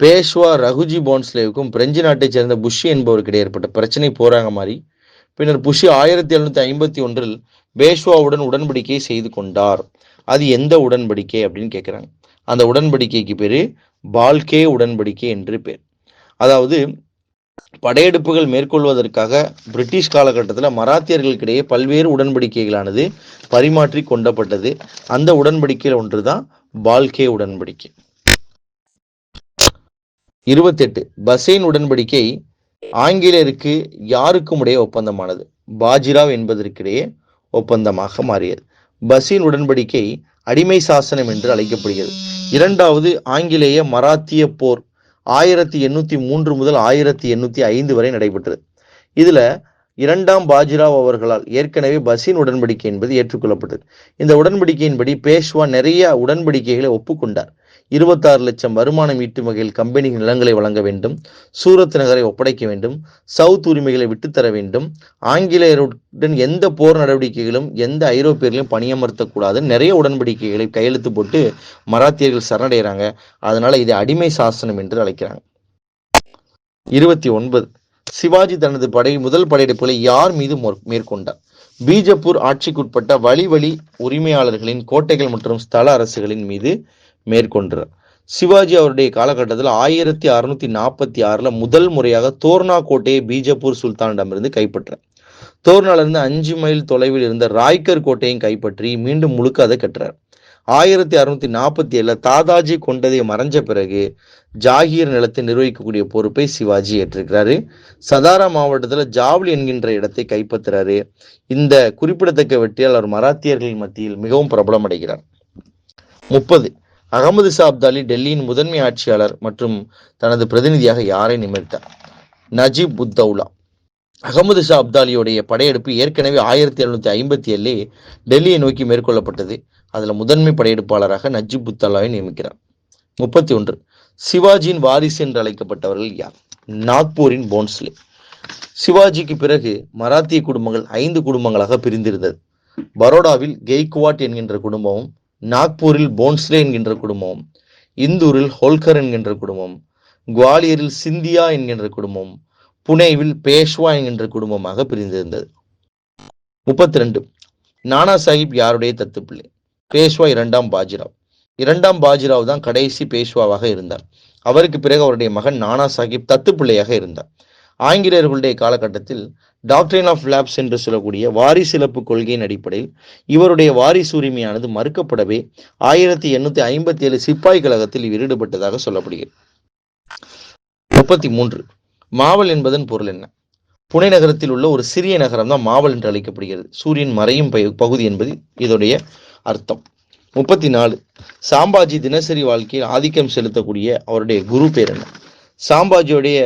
பேஷ்வா ரகுஜி போன்ஸ்லேவுக்கும் பிரெஞ்சு நாட்டைச் சேர்ந்த புஷி என்பவருக்கு இடையே ஏற்பட்ட பிரச்சனை போராக மாறி பின்னர் புஷி 1751 பேஷ்வாவுடன் உடன்படிக்கை செய்து கொண்டார். அது எந்த உடன்படிக்கை அப்படின்னு கேட்கிறாங்க. அந்த உடன்படிக்கைக்கு பேரு பால்கே உடன்படிக்கை என்று பேர். அதாவது படையெடுப்புகள் மேற்கொள்வதற்காக பிரிட்டிஷ் காலகட்டத்தில் மராத்தியர்களுக்கிடையே பல்வேறு உடன்படிக்கைகளானது பரிமாற்றி கொண்டப்பட்டது. அந்த உடன்படிக்கையில் ஒன்றுதான் பால்கே உடன்படிக்கை. 28 பசேன் உடன்படிக்கை ஆங்கிலேயருக்கு யாருக்கும் உடைய ஒப்பந்தமானது? பாஜிராவ் என்பதற்கிடையே ஒப்பந்தமாக மாறியது. பசேன் உடன்படிக்கை அடிமை சாசனம் என்று அழைக்கப்படுகிறது. 2வது ஆங்கிலேய மராத்திய போர் 1803 முதல் 1805 வரை நடைபெற்றது. இதுல 2ஆம் பாஜிராவ் அவர்களால் ஏற்கனவே பசேன் உடன்படிக்கை என்பது ஏற்றுக்கொள்ளப்பட்டது. இந்த உடன்படிக்கையின்படி பேஷ்வா நிறைய உடன்படிக்கைகளை ஒப்புக்கொண்டார். 26 லட்சம் வருமானம் ஈட்டும் வகையில் கம்பெனிக்கு நிலங்களை வழங்க வேண்டும், சூரத் நகரை ஒப்படைக்க வேண்டும், சவுத் உரிமைகளை விட்டுத்தர வேண்டும், ஆங்கிலேயருடன் எந்த போர் நடவடிக்கைகளும் எந்த ஐரோப்பியர்களையும் பணியமர்த்தக்கூடாது, நிறைய உடன்படிக்கைகளை கையெழுத்து போட்டு மராத்தியர்கள் சரணடைகிறாங்க. அதனால இதை அடிமை சாசனம் என்று அழைக்கிறாங்க. 29 சிவாஜி தனது முதல் படையெடுப்புகளை யார் மீது மேற்கொண்டார்? பீஜப்பூர் ஆட்சிக்குட்பட்ட வழி உரிமையாளர்களின் கோட்டைகள் மற்றும் ஸ்தல அரசுகளின் மீது மேற்கொண்டார். சிவாஜி அவருடைய காலகட்டத்தில் 1646 முதல் முறையாக தோர்னா கோட்டையை பீஜப்பூர் சுல்தானிடமிருந்து கைப்பற்றார். தோர்னாலிருந்து 5 மைல் தொலைவில் இருந்த ராய்கர் கோட்டையும் கைப்பற்றி மீண்டும் முழுக்க அதை கட்டுறார். 1647 தாதாஜி கொண்டதை மறைஞ்ச பிறகு ஜாகீர் நிலத்தை நிர்வகிக்கக்கூடிய பொறுப்பை சிவாஜி ஏற்றிருக்கிறாரு. சதாரா மாவட்டத்துல ஜாவ்லி என்கின்ற இடத்தை கைப்பற்றுறாரு. இந்த குறிப்பிடத்தக்க வெற்றியால் அவர் மராத்தியர்களின் மத்தியில் மிகவும் பிரபலம் அடைகிறார். 30. அகமது ஷா அப்தாலி டெல்லியின் முதன்மை ஆட்சியாளர் மற்றும் தனது பிரதிநிதியாக யாரை நியமித்தார்? நஜீப் உத்தௌலா. அகமது ஷா அப்தாலியுடைய படையெடுப்பு ஏற்கனவே 1757 டெல்லியை நோக்கி மேற்கொள்ளப்பட்டது. அதுல முதன்மை படையெடுப்பாளராக நஜீப் உத்தௌலாவை நியமிக்கிறார். 31. சிவாஜியின் வாரிசு என்று அழைக்கப்பட்டவர்கள் யார்? நாக்பூரின் போன்ஸ்லே. சிவாஜிக்கு பிறகு மராத்திய குடும்பங்கள் 5 குடும்பங்களாக பிரிந்திருந்தது. பரோடாவில் கெய்க்வாட் என்கின்ற குடும்பமும், நாக்பூரில் போன்ஸ்லே என்கின்ற குடும்பமும், இந்தூரில் ஹோல்கர் என்கின்ற குடும்பம், குவாலியரில் சிந்தியா என்கின்ற குடும்பம், புனேவில் பேஷ்வா என்கின்ற குடும்பமாக பிரிந்திருந்தது. 32. நானா சாஹிப் யாருடைய தத்து பிள்ளை? பேஷ்வா 2ஆம் பாஜிராவ். 2ஆம் பாஜிராவ் தான் கடைசி பேஷ்வாவாக இருந்தார். அவருக்கு பிறகு அவருடைய மகன் நானா சாஹிப் தத்து பிள்ளையாக இருந்தார். ஆங்கிலேயர்களுடைய காலகட்டத்தில் டாக்டரின் ஆஃப் லேப்ஸ் என்று சொல்லக்கூடிய வாரிசிலப்பு கொள்கையின் அடிப்படையில் இவருடைய வாரிசு உரிமையானது மறுக்கப்படவே 1857 சிப்பாய் கழகத்தில் இவர் ஈடுபட்டதாக சொல்லப்படுகிறது. 33. மாவல் என்பதன் பொருள் என்ன? புனே நகரத்தில் உள்ள ஒரு சிறிய நகரம் தான் மாவல் என்று அழைக்கப்படுகிறது. சூரியன் மறையும் பகுதி என்பது இதோடைய அர்த்தம். 34. சாம்பாஜி தினசரி வாழ்க்கையில் ஆதிக்கம் செலுத்தக்கூடிய அவருடைய குரு பேர் என்ன? சாம்பாஜியுடைய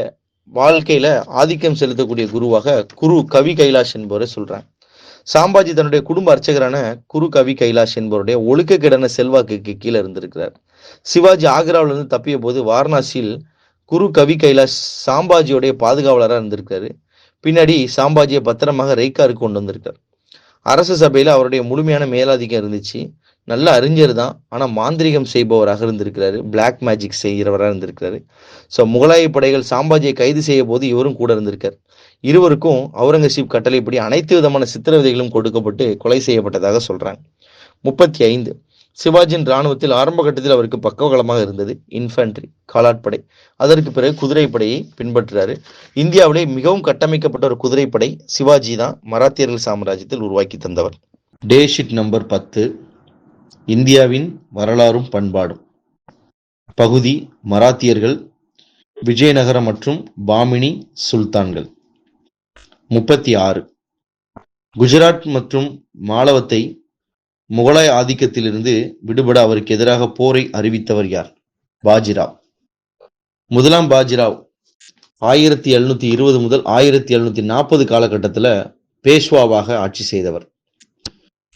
வாழ்க்கையில ஆதிக்கம் செலுத்தக்கூடிய குருவாக குரு கவி கைலாஷ் என்பவரை சொல்றாங்க. சாம்பாஜி தன்னுடைய குடும்ப அர்ச்சகரான குரு கவி கைலாஷ் என்பவருடைய ஒழுக்கக்கேடான செல்வாக்குக்கு கீழே இருந்திருக்கிறார். சிவாஜி ஆக்ராவிலிருந்து தப்பிய போது வாரணாசியில் குரு கவி கைலாஷ் சாம்பாஜியோடைய பாதுகாவலராக இருந்திருக்காரு. பின்னாடி சாம்பாஜியை பத்திரமாக ரெய்காருக்கு கொண்டு வந்திருக்கார். அரசு சபையில அவருடைய முழுமையான மேலாதிக்கம் இருந்துச்சு. நல்ல அறிஞர் தான், ஆனா மாந்திரிகம் செய்பவராக இருந்திருக்கிறாரு. பிளாக் மேஜிக் செய்கிறவராக இருந்திருக்கிறாரு. ஸோ முகலாய படைகள் சாம்பாஜியை கைது செய்ய போது இவரும் கூட இருந்திருக்கார். இருவருக்கும் அவுரங்கசீப் கட்டளைப்படி அனைத்து விதமான சித்திரவதைகளும் கொடுக்கப்பட்டு கொலை செய்யப்பட்டதாக சொல்றாங்க. 35. சிவாஜியின் இராணுவத்தில் ஆரம்ப கட்டத்தில் அவருக்கு பக்கபலமாக இருந்தது இன்ஃபேண்ட்ரி, காலாட்படை. அதற்கு பிறகு குதிரைப்படையை பின்பற்றுறாரு. இந்தியாவிலே மிகவும் கட்டமைக்கப்பட்ட ஒரு குதிரைப்படை சிவாஜி தான் மராத்தியர்கள் சாம்ராஜ்யத்தில் உருவாக்கி தந்தவர். டே ஷீட் நம்பர் 10. இந்தியாவின் வரலாறும் பண்பாடும். பகுதி மராத்தியர்கள், விஜயநகரம் மற்றும் பாமினி சுல்தான்கள். 36. குஜராத் மற்றும் மாலவத்தை முகலாய ஆதிக்கத்திலிருந்து விடுபட அவருக்கு எதிராக போரை அறிவித்தவர் யார்? பாஜிராவ். முதலாம் பாஜிராவ் 1720 முதல் 1740 காலகட்டத்தில் பேஷ்வாவாக ஆட்சி செய்தவர்.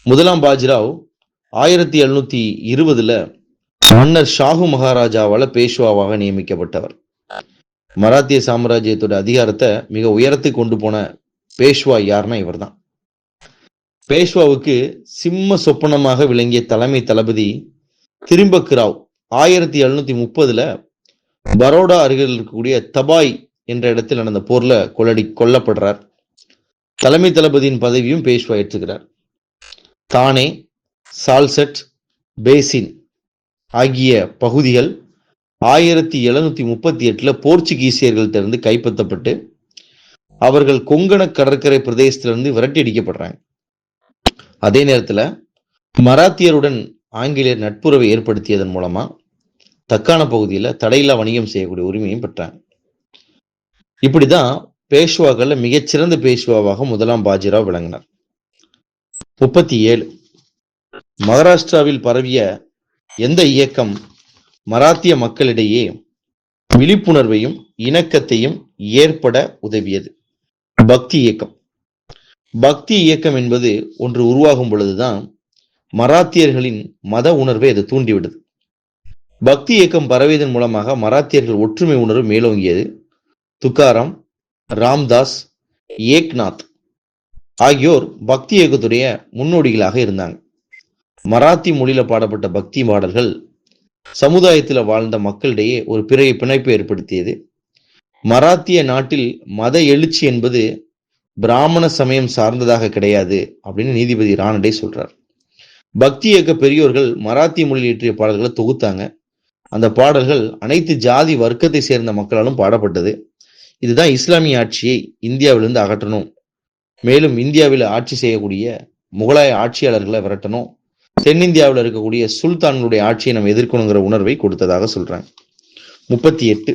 முதலாம் பாஜிராவ் 1720 மன்னர் ஷாஹு மகாராஜாவால் பேஷ்வாவாக நியமிக்கப்பட்டவர். மராத்திய சாம்ராஜ்யத்தோட அதிகாரத்தை மிக உயரத்துக்கு கொண்டு போன பேஷ்வா யாருன்னா இவர் தான். பேஷ்வாவுக்கு சிம்ம சொப்பனமாக விளங்கிய தலைமை தளபதி திரிம்பக் ராவ் 1730 பரோடா அருகில் இருக்கக்கூடிய தபாய் என்ற இடத்தில் நடந்த போர்ல கொல்லப்படுறார். தலைமை தளபதியின் பதவியும் பேஷ்வா ஏற்றுகிறார். தானே, சால்சட், பேசின் ஆகிய பகுதிகள் 1738 போர்ச்சுகீசியர்கள்ட்டிருந்து கைப்பற்றப்பட்டு அவர்கள் கொங்கண கடற்கரை பிரதேசத்திலிருந்து விரட்டி அடிக்கப்படுறாங்க. அதே நேரத்தில் மராத்தியருடன் ஆங்கிலேயர் நட்புறவை ஏற்படுத்தியதன் மூலமா தக்கான பகுதியில் தடையில்லா வணிகம் செய்யக்கூடிய உரிமையும் பெற்றாங்க. இப்படிதான் பேஷ்வாக்கள்ல மிகச்சிறந்த பேஷ்வாவாக முதலாம் பாஜிராவ் விளங்கினார். 37. மகாராஷ்டிராவில் பரவிய எந்த இயக்கம் மராத்திய மக்களிடையே விழிப்புணர்வையும் இணக்கத்தையும் ஏற்பட உதவியது? பக்தி இயக்கம். பக்தி இயக்கம் என்பது ஒன்று உருவாகும் பொழுதுதான் மராத்தியர்களின் மத உணர்வை அது தூண்டிவிடுது. பக்தி இயக்கம் பரவியதன் மூலமாக மராத்தியர்கள் ஒற்றுமை உணர்வு மேலோங்கியது. துக்காராம், ராம்தாஸ், ஏக்நாத் ஆகியோர் பக்தி இயக்கத்துடைய முன்னோடிகளாக இருந்தாங்க. மராத்தி மொழியில பாடப்பட்ட பக்தி பாடல்கள் சமுதாயத்தில் வாழ்ந்த மக்களிடையே ஒரு பிணைப்பை ஏற்படுத்தியது. மராத்திய நாட்டில் மத எழுச்சி என்பது பிராமண சமயம் சார்ந்ததாக கிடையாது அப்படின்னு நீதிபதி ரானடே சொல்றார். பக்தி இயக்க பெரியோர்கள் மராத்தி மொழியில் இயற்றிய பாடல்களை தொகுத்தாங்க. அந்த பாடல்கள் அனைத்து ஜாதி வர்க்கத்தை சேர்ந்த மக்களாலும் பாடப்பட்டது. இதுதான் இஸ்லாமிய ஆட்சியை இந்தியாவிலிருந்து அகற்றணும், மேலும் இந்தியாவில் ஆட்சி செய்யக்கூடிய முகலாய ஆட்சியாளர்களை விரட்டணும், தென்னிந்தியாவில் இருக்கக்கூடிய சுல்தான்களுடைய ஆட்சியை நம்ம எதிர்க்கணுங்கிற உணர்வை கொடுத்ததாக சொல்றாங்க. 38.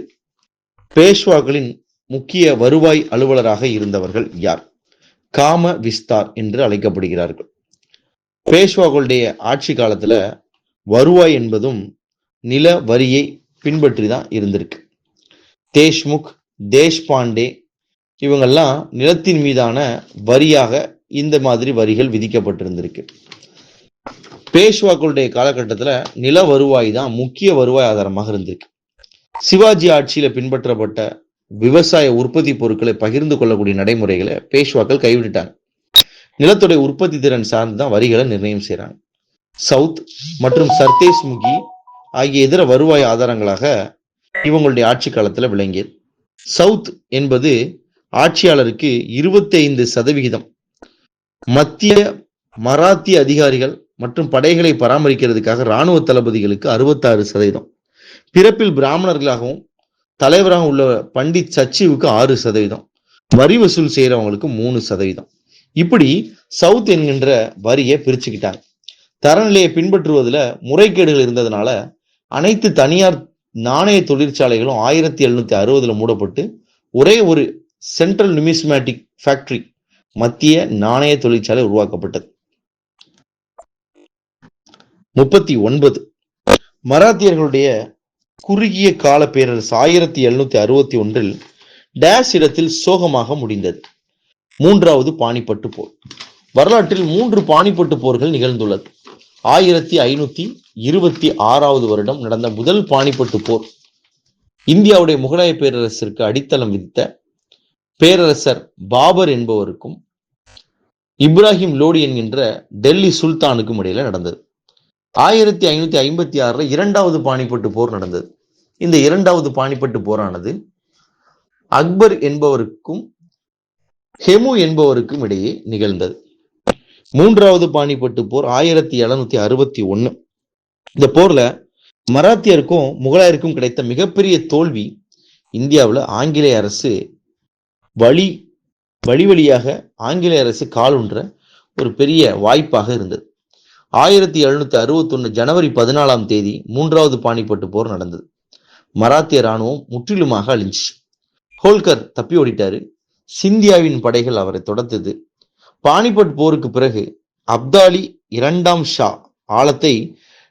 பேஷ்வாக்களின் முக்கிய வருவாய் அலுவலராக இருந்தவர்கள் யார்? காம விஸ்தார் என்று அழைக்கப்படுகிறார்கள். பேஷ்வாக்களுடைய ஆட்சி காலத்துல வருவாய் என்பதும் நில வரியை பின்பற்றி தான் இருந்திருக்கு. தேஷ்முக், தேஷ்பாண்டே இவங்கெல்லாம் நிலத்தின் மீதான வரியாக இந்த மாதிரி வரிகள் விதிக்கப்பட்டிருந்திருக்கு. பேஷ்வாக்களுடைய காலகட்டத்துல நில வருவாய் தான் முக்கிய வருவாய் ஆதாரமாக இருந்திருக்கு. சிவாஜி ஆட்சியில பின்பற்றப்பட்ட விவசாய உற்பத்தி பொருட்களை பகிர்ந்து கொள்ளக்கூடிய நடைமுறைகளை பேஷ்வாக்கள் கைவிட்டுட்டாங்க. நிலத்துடைய உற்பத்தி திறன் சார்ந்து தான் வரிகளை நிர்ணயம் செய்யறாங்க. சவுத் மற்றும் சர்தேஸ் முகி ஆகிய இதர வருவாய் ஆதாரங்களாக இவங்களுடைய ஆட்சி காலத்துல விளங்கியது. சவுத் என்பது ஆட்சியாளருக்கு 25%, மத்திய மராத்திய அதிகாரிகள் மற்றும் படைகளை பராமரிக்கிறதுக்காக இராணுவ தளபதிகளுக்கு 66%, பிறப்பில் பிராமணர்களாகவும் தலைவராக உள்ள பண்டித் சச்சிவுக்கு 6%, வரி வசூல் செய்யறவங்களுக்கு 3%. இப்படி சவுத் என்கின்ற வரியை பிரிச்சுக்கிட்டாங்க. தரநிலையை பின்பற்றுவதில் முறைகேடுகள் இருந்ததுனால அனைத்து தனியார் நாணய தொழிற்சாலைகளும் 1760 மூடப்பட்டு ஒரே ஒரு சென்ட்ரல் நியூமிஸ்மேட்டிக் ஃபேக்டரி, மத்திய நாணய தொழிற்சாலை உருவாக்கப்பட்டது. 39. மராத்தியர்களுடைய குறுகிய கால பேரரசு 1761 டேஷ் இடத்தில் சோகமாக முடிந்தது. 3வது பானிப்பட்டு போர். வரலாற்றில் 3 பானிப்பட்டு போர்கள் நிகழ்ந்துள்ளது. 1526 வருடம் நடந்த முதல் பானிப்பட்டு போர் இந்தியாவுடைய முகலாய பேரரசிற்கு அடித்தளம் விதித்த பேரரசர் பாபர் என்பவருக்கும் இப்ராஹிம் லோடி என்கின்ற டெல்லி சுல்தானுக்கும் இடையில நடந்தது. 1556 2வது பானிப்பட்டு போர் நடந்தது. இந்த 2வது பானிப்பட்டு போரானது அக்பர் என்பவருக்கும் ஹெமு என்பவருக்கும் இடையே நிகழ்ந்தது. 3வது பானிப்பட்டு போர் 1761. இந்த போர்ல மராத்தியருக்கும் முகலாயருக்கும் கிடைத்த மிகப்பெரிய தோல்வி இந்தியாவில் ஆங்கிலேய அரசு வழியாக ஆங்கிலேய அரசு காலுன்ற ஒரு பெரிய வாய்ப்பாக இருந்தது. 1761 ஜனவரி 14ஆம் தேதி 3வது பானிப்பட்டு போர் நடந்தது. மராத்திய இராணுவம் முற்றிலுமாக அழிஞ்சிச்சு. ஹோல்கர் தப்பி ஓடிட்டாரு. சிந்தியாவின் படைகள் அவரை தொடர்ந்தது. பானிபட் போருக்கு பிறகு அப்தாலி 2ஆம் ஷா ஆலத்தை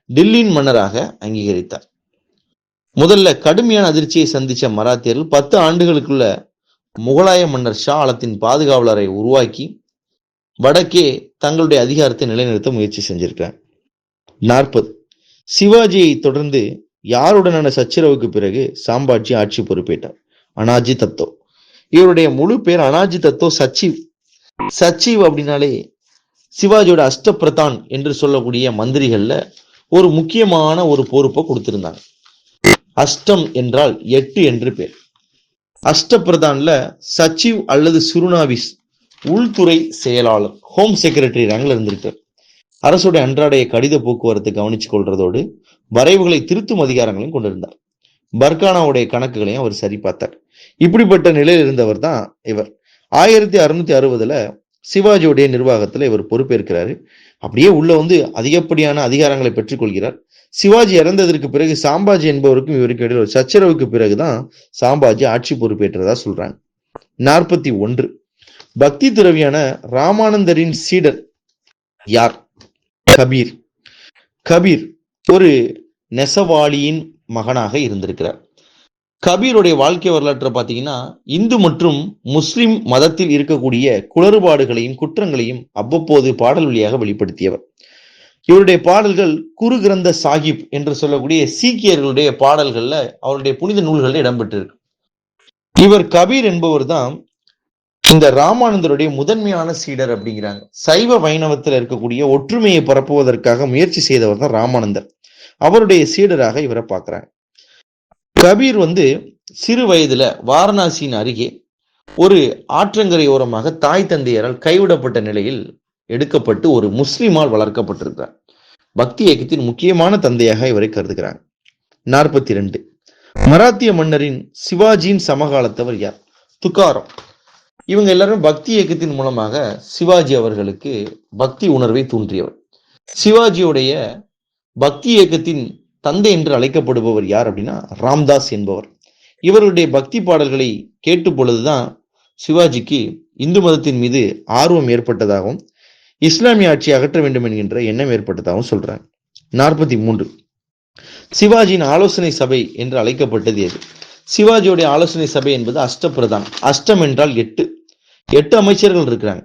டில்லியின் மன்னராக அங்கீகரித்தார். முதல்ல கடுமையான அதிர்ச்சியை சந்திச்ச மராத்தியர்கள் 10 ஆண்டுகளுக்குள்ள முகலாய மன்னர் ஷா ஆலத்தின் பாதுகாவலரை உருவாக்கி வடக்கே தங்களுடைய அதிகாரத்தை நிலைநிறுத்த முயற்சி செஞ்சிருக்காங்க. 40. சிவாஜியை தொடர்ந்து யாருடனான சச்சரவுக்கு பிறகு சாம்பாஜி ஆட்சி பொறுப்பேற்றார்? அனாஜி தத்தோ. இவருடைய முழு பேர் அனாஜி தத்தோ சச்சிவ். சச்சிவ் அப்படின்னாலே சிவாஜியோட அஷ்டபிரதான் என்று சொல்லக்கூடிய மந்திரிகள்ல ஒரு முக்கியமான ஒரு பொறுப்பை கொடுத்திருந்தாங்க. அஷ்டம் என்றால் 8 என்று பேர். அஷ்டபிரதான்ல சச்சிவ் அல்லது சுருனாவிஸ் உள்துறை செயலாளர், ஹோம் செக்ரட்டரி ரேங்க்ல இருந்திருக்கார். அரசுடைய அன்றாடைய கடித போக்குவரத்தை கவனிச்சுக் கொள்றதோடு வரைவுகளை திருத்தும் அதிகாரங்களையும் கொண்டிருந்தார். பர்கானாவுடைய கணக்குகளையும் அவர் சரி பார்த்தார். இப்படிப்பட்ட நிலையில் இருந்தவர் தான் இவர். 1660 சிவாஜியுடைய நிர்வாகத்துல இவர் பொறுப்பேற்கிறாரு. அப்படியே உள்ள அதிகப்படியான அதிகாரங்களை பெற்றுக் கொள்கிறார். சிவாஜி இறந்ததற்கு பிறகு சாம்பாஜி என்பவருக்கும் இவருக்கு இடையில் ஒரு சச்சரவுக்கு பிறகுதான் சாம்பாஜி ஆட்சி பொறுப்பேற்றதா சொல்றாங்க. 41. பக்தி துறவியான ராமானந்தரின் சீடர் யார்? கபீர். கபீர் ஒரு நெசவாளியின் மகனாக இருந்திருக்கிறார். கபீருடைய வாழ்க்கை வரலாற்றை பார்த்தீங்கன்னா இந்து மற்றும் முஸ்லிம் மதத்தில் இருக்கக்கூடிய குளறுபாடுகளையும் குற்றங்களையும் அவ்வப்போது பாடல் வழியாக வெளிப்படுத்தியவர். இவருடைய பாடல்கள் குரு கிரந்த சாஹிப் என்று சொல்லக்கூடிய சீக்கியர்களுடைய பாடல்கள்ல அவருடைய புனித நூல்களில் இடம்பெற்றிருக்கு. இவர் கபீர் என்பவர் தான் இந்த ராமானந்தருடைய முதன்மையான சீடர் அப்படிங்கிறாங்க. சைவ வைணவத்தில் இருக்கக்கூடிய ஒற்றுமையை பரப்புவதற்காக முயற்சி செய்தவர் தான் ராமானந்தர். அவருடைய சீடராக இவரை பார்க்கிறாங்க. கபீர் சிறு வயதுல வாரணாசியின் அருகே ஒரு ஆற்றங்கரை ஓரமாக தாய் தந்தையரால் கைவிடப்பட்ட நிலையில் எடுக்கப்பட்டு ஒரு முஸ்லிமால் வளர்க்கப்பட்டிருக்கிறார். பக்தி இயக்கத்தின் முக்கியமான தந்தையாக இவரை கருதுகிறாங்க. 42. மராத்திய மன்னரின் சிவாஜியின் சமகாலத்தவர் யார்? துக்காராம். இவங்க எல்லாரும் பக்தி இயக்கத்தின் மூலமாக சிவாஜி அவர்களுக்கு பக்தி உணர்வை தூண்டியவர். சிவாஜியுடைய பக்தி இயக்கத்தின் தந்தை என்று அழைக்கப்படுபவர் யார் அப்படின்னா ராம்தாஸ் என்பவர். இவருடைய பக்தி பாடல்களை கேட்டு பொழுதுதான் சிவாஜிக்கு இந்து மதத்தின் மீது ஆர்வம் ஏற்பட்டதாகவும் இஸ்லாமிய ஆட்சியை அகற்ற வேண்டும் என்கின்ற எண்ணம் ஏற்பட்டதாகவும் சொல்றாங்க. 43 சிவாஜியின் ஆலோசனை சபை என்று அழைக்கப்பட்டது எது? சிவாஜியுடைய ஆலோசனை சபை என்பது அஷ்டபிரதான். அஷ்டம் என்றால் 8 அமைச்சர்கள் இருக்கிறாங்க.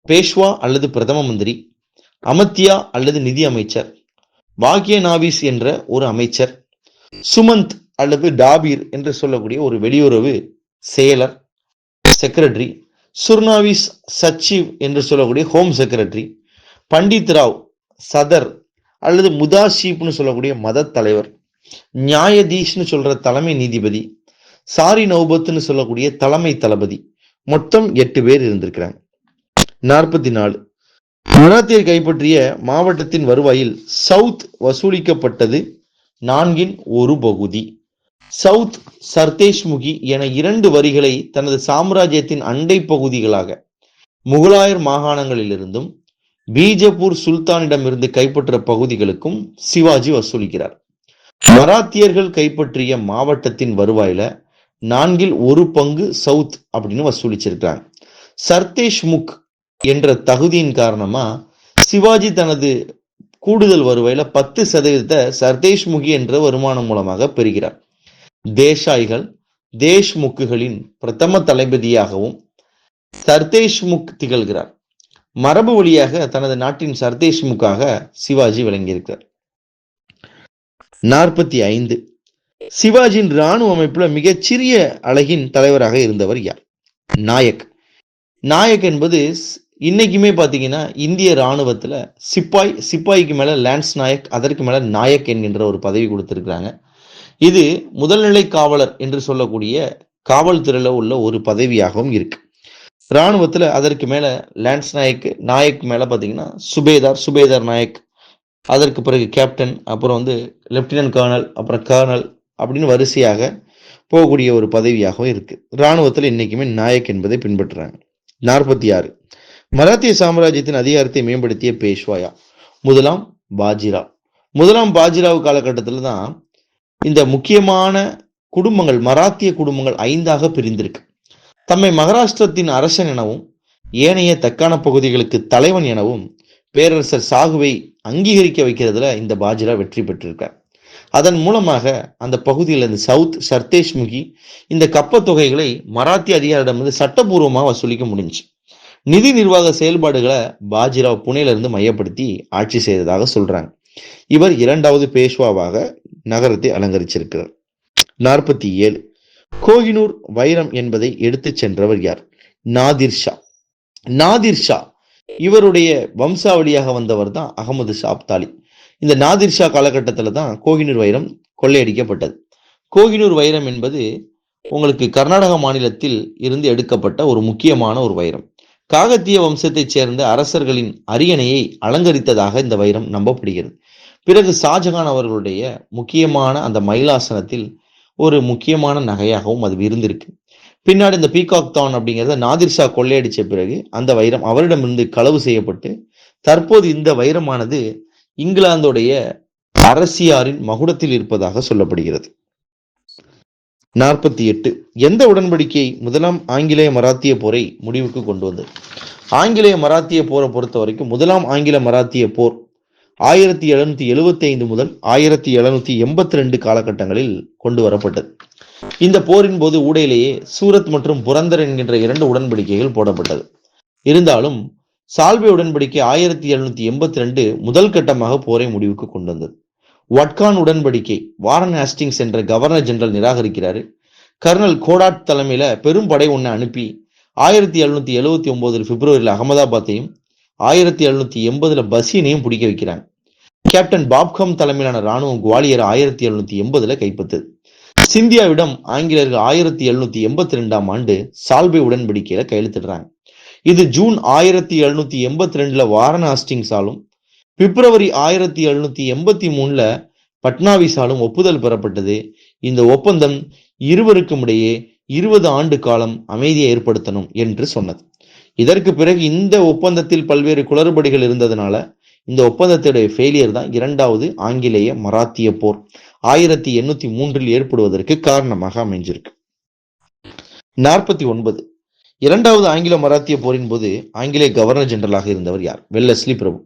பேஷ்வா அல்லது பிரதம மந்திரி, அமத்தியா அல்லது நிதி அமைச்சர், பாக்ய நாவிஸ் என்ற ஒரு அமைச்சர், சுமந்த் அல்லது டாபீர் என்று சொல்லக்கூடிய ஒரு வெளியுறவு செயலர் செக்ரட்டரி, சுர்னாவிஸ் சச்சிவ் என்று சொல்லக்கூடிய ஹோம் செக்ரட்டரி, பண்டித் ராவ் சதர் அல்லது முதாஷீப்னு சொல்லக்கூடிய மத தலைவர், நியாயதீஷ்னு சொல்ற தலைமை நீதிபதி, சாரி நௌபத்னு சொல்லக்கூடிய தலைமை தளபதி. மொத்தம் 8 பேர் இருந்திருக்கிறாங்க. 44 மராத்தியர் கைப்பற்றிய மாவட்டத்தின் வருவாயில் சவுத் வசூலிக்கப்பட்டது 1/4 பகுதி. சவுத் சர்தேஷ்முகி என 2 வரிகளை தனது சாம்ராஜ்யத்தின் அண்டை பகுதிகளாக முகலாயர் மாகாணங்களிலிருந்தும் பீஜப்பூர் சுல்தானிடமிருந்து கைப்பற்ற பகுதிகளுக்கும் சிவாஜி வசூலிக்கிறார். மராத்தியர்கள் கைப்பற்றிய மாவட்டத்தின் வருவாயில 1/4 பங்கு சவுத் அப்படின்னு வசூலிச்சிருக்காங்க. சர்தேஷ்முக் என்ற தகுதியின் காரணமா சிவாஜி தனது கூடுதல் வருவாயில 10% சர்தேஷ்முகி என்ற வருமானம் மூலமாக பெறுகிறார். தேசாய்கள் தேஷ்முக்குகளின் பிரதம தளபதியாகவும் சர்தேஷ்முக் திகழ்கிறார். மரபு வழியாக தனது நாட்டின் சர்தேஷ்முக்காக சிவாஜி விளங்கியிருக்கிறார். 45 சிவாஜியின் இராணுவ அமைப்புல மிகச்சிறிய அலகின் தலைவராக இருந்தவர் யார்? நாயக். நாயக் என்பது இன்னைக்குமே பாத்தீங்கன்னா இந்திய இராணுவத்துல சிப்பாய்க்கு மேல லான்ஸ் நாயக், அதற்கு மேல நாயக் என்கின்ற ஒரு பதவி கொடுத்திருக்கிறாங்க. இது முதல்நிலை காவலர் என்று சொல்லக்கூடிய காவல்துறையில உள்ள ஒரு பதவியாகவும் இருக்கு. இராணுவத்துல அதற்கு மேல லான்ஸ் நாயக், நாயக் மேல பாத்தீங்கன்னா சுபேதார் நாயக், அதற்கு பிறகு கேப்டன், அப்புறம் லெப்டினன்ட் கர்னல், அப்புறம் கர்னல் அப்படின்னு வரிசையாக போகக்கூடிய ஒரு பதவியாகவும் இருக்கு. இராணுவத்துல இன்னைக்குமே நாயக் என்பதை பின்பற்றுறாங்க. 46 மராத்திய சாம்ராஜ்யத்தின் அதிகாரத்தை மேம்படுத்திய பேஷ்வாயா? முதலாம் பாஜிராவ். முதலாம் பாஜிராவ் காலகட்டத்தில் தான் இந்த முக்கியமான குடும்பங்கள், மராத்திய குடும்பங்கள் 5ஆக பிரிந்திருக்கு. தம்மை மகாராஷ்டிரத்தின் அரசன் எனவும் ஏனைய தக்கான பகுதிகளுக்கு தலைவன் எனவும் பேரரசர் சாகுவை அங்கீகரிக்க வைக்கிறதுல இந்த பாஜிராவ் வெற்றி பெற்றிருக்கார். அதன் மூலமாக அந்த பகுதியில் இந்த சவுத் சர்தேஷ்முகி இந்த கப்ப தொகைகளை மராத்திய அதிகாரிடமிருந்து சட்டபூர்வமாக வசூலிக்க முடிஞ்சு. நிதி நிர்வாக செயல்பாடுகளை பாஜிராவ் புனேலிருந்து மையப்படுத்தி ஆட்சி செய்ததாக சொல்றாங்க. இவர் 2வது பேஷ்வாவாக நகரத்தை அலங்கரிச்சிருக்கிறார். 47 கோஹினூர் வைரம் என்பதை எடுத்து சென்றவர் யார்? நாதிர் ஷா. நாதிர் ஷா இவருடைய வம்சாவளியாக வந்தவர் தான் அகமது ஷா அப்தாலி. இந்த நாதிர் ஷா காலகட்டத்தில் தான் கோஹினூர் வைரம் கொள்ளையடிக்கப்பட்டது. கோஹினூர் வைரம் என்பது உங்களுக்கு கர்நாடக மாநிலத்தில் இருந்து எடுக்கப்பட்ட ஒரு முக்கியமான ஒரு வைரம். காகத்திய வம்சத்தைச் சேர்ந்த அரசர்களின் அரியணையை அலங்கரித்ததாக இந்த வைரம் நம்பப்படுகிறது. பிறகு ஷாஜகான் அவர்களுடைய முக்கியமான அந்த மயிலாசனத்தில் ஒரு முக்கியமான நகையாகவும் அது இருந்திருக்கு. பின்னாடி இந்த பீகாக் தான் அப்படிங்கிறத நாதிர் ஷா கொள்ளையடிச்ச பிறகு அந்த வைரம் அவரிடமிருந்து களவு செய்யப்பட்டு தற்போது இந்த வைரமானது இங்கிலாந்துடைய அரசியாரின் மகுடத்தில் இருப்பதாக சொல்லப்படுகிறது. 48 எந்த உடன்படிக்கை முதலாம் ஆங்கிலேய மராத்திய போரை முடிவுக்கு கொண்டு வந்தது? ஆங்கிலேய மராத்திய போரை பொறுத்த வரைக்கும் முதலாம் ஆங்கில மராத்திய போர் 1775 முதல் 1782 காலகட்டங்களில் கொண்டு வரப்பட்டது. இந்த போரின் போது ஊடையிலேயே சூரத் மற்றும் புரந்தர் என்கின்ற 2 உடன்படிக்கைகள் போடப்பட்டது. இருந்தாலும் சால்வே உடன்படிக்கை 1782 முதல் கட்டமாக போரை முடிவுக்கு கொண்டு வந்தது. வட்கான் உடன்படிக்கை வாரன் ஹாஸ்டிங்ஸ் என்ற கவர்னர் ஜெனரல் நிராகரிக்கிறாரு. கர்னல் கோடாட் தலைமையில பெரும் படை ஒன்றை அனுப்பி 1779 பிப்ரவரியில் அகமதாபாத்தையும் 1780 பசீனையும் பிடிக்க வைக்கிறாங்க. கேப்டன் பாப்கம் தலைமையிலான ராணுவம் குவாலியர் 1780 கைப்பற்றது. சிந்தியாவிடம் ஆங்கிலேயர்கள் 1782 ஆண்டு சால்வே உடன்படிக்கையில கையெழுத்திடுறாங்க. இது ஜூன் 1782 வாரன் ஹாஸ்டிங்ஸாலும் பிப்ரவரி 1783 பட்னாவிஸாலும் ஒப்புதல் பெறப்பட்டது. இந்த ஒப்பந்தம் இருவருக்கும் இடையே 20 ஆண்டு காலம் அமைதியை ஏற்படுத்தணும் என்று சொன்னது. இதற்கு பிறகு இந்த ஒப்பந்தத்தில் பல்வேறு குளறுபடிகள் இருந்ததுனால இந்த ஒப்பந்தத்துடைய ஃபெயிலியர் தான் இரண்டாவது ஆங்கிலேய மராத்திய போர் 1803 ஏற்படுவதற்கு காரணமாக அமைஞ்சிருக்கு. 49. இரண்டாவது ஆங்கில மராத்திய போரின் போது ஆங்கிலேய கவர்னர் ஜெனரலாக இருந்தவர் யார்? வெல்லஸ்லி பிரபு.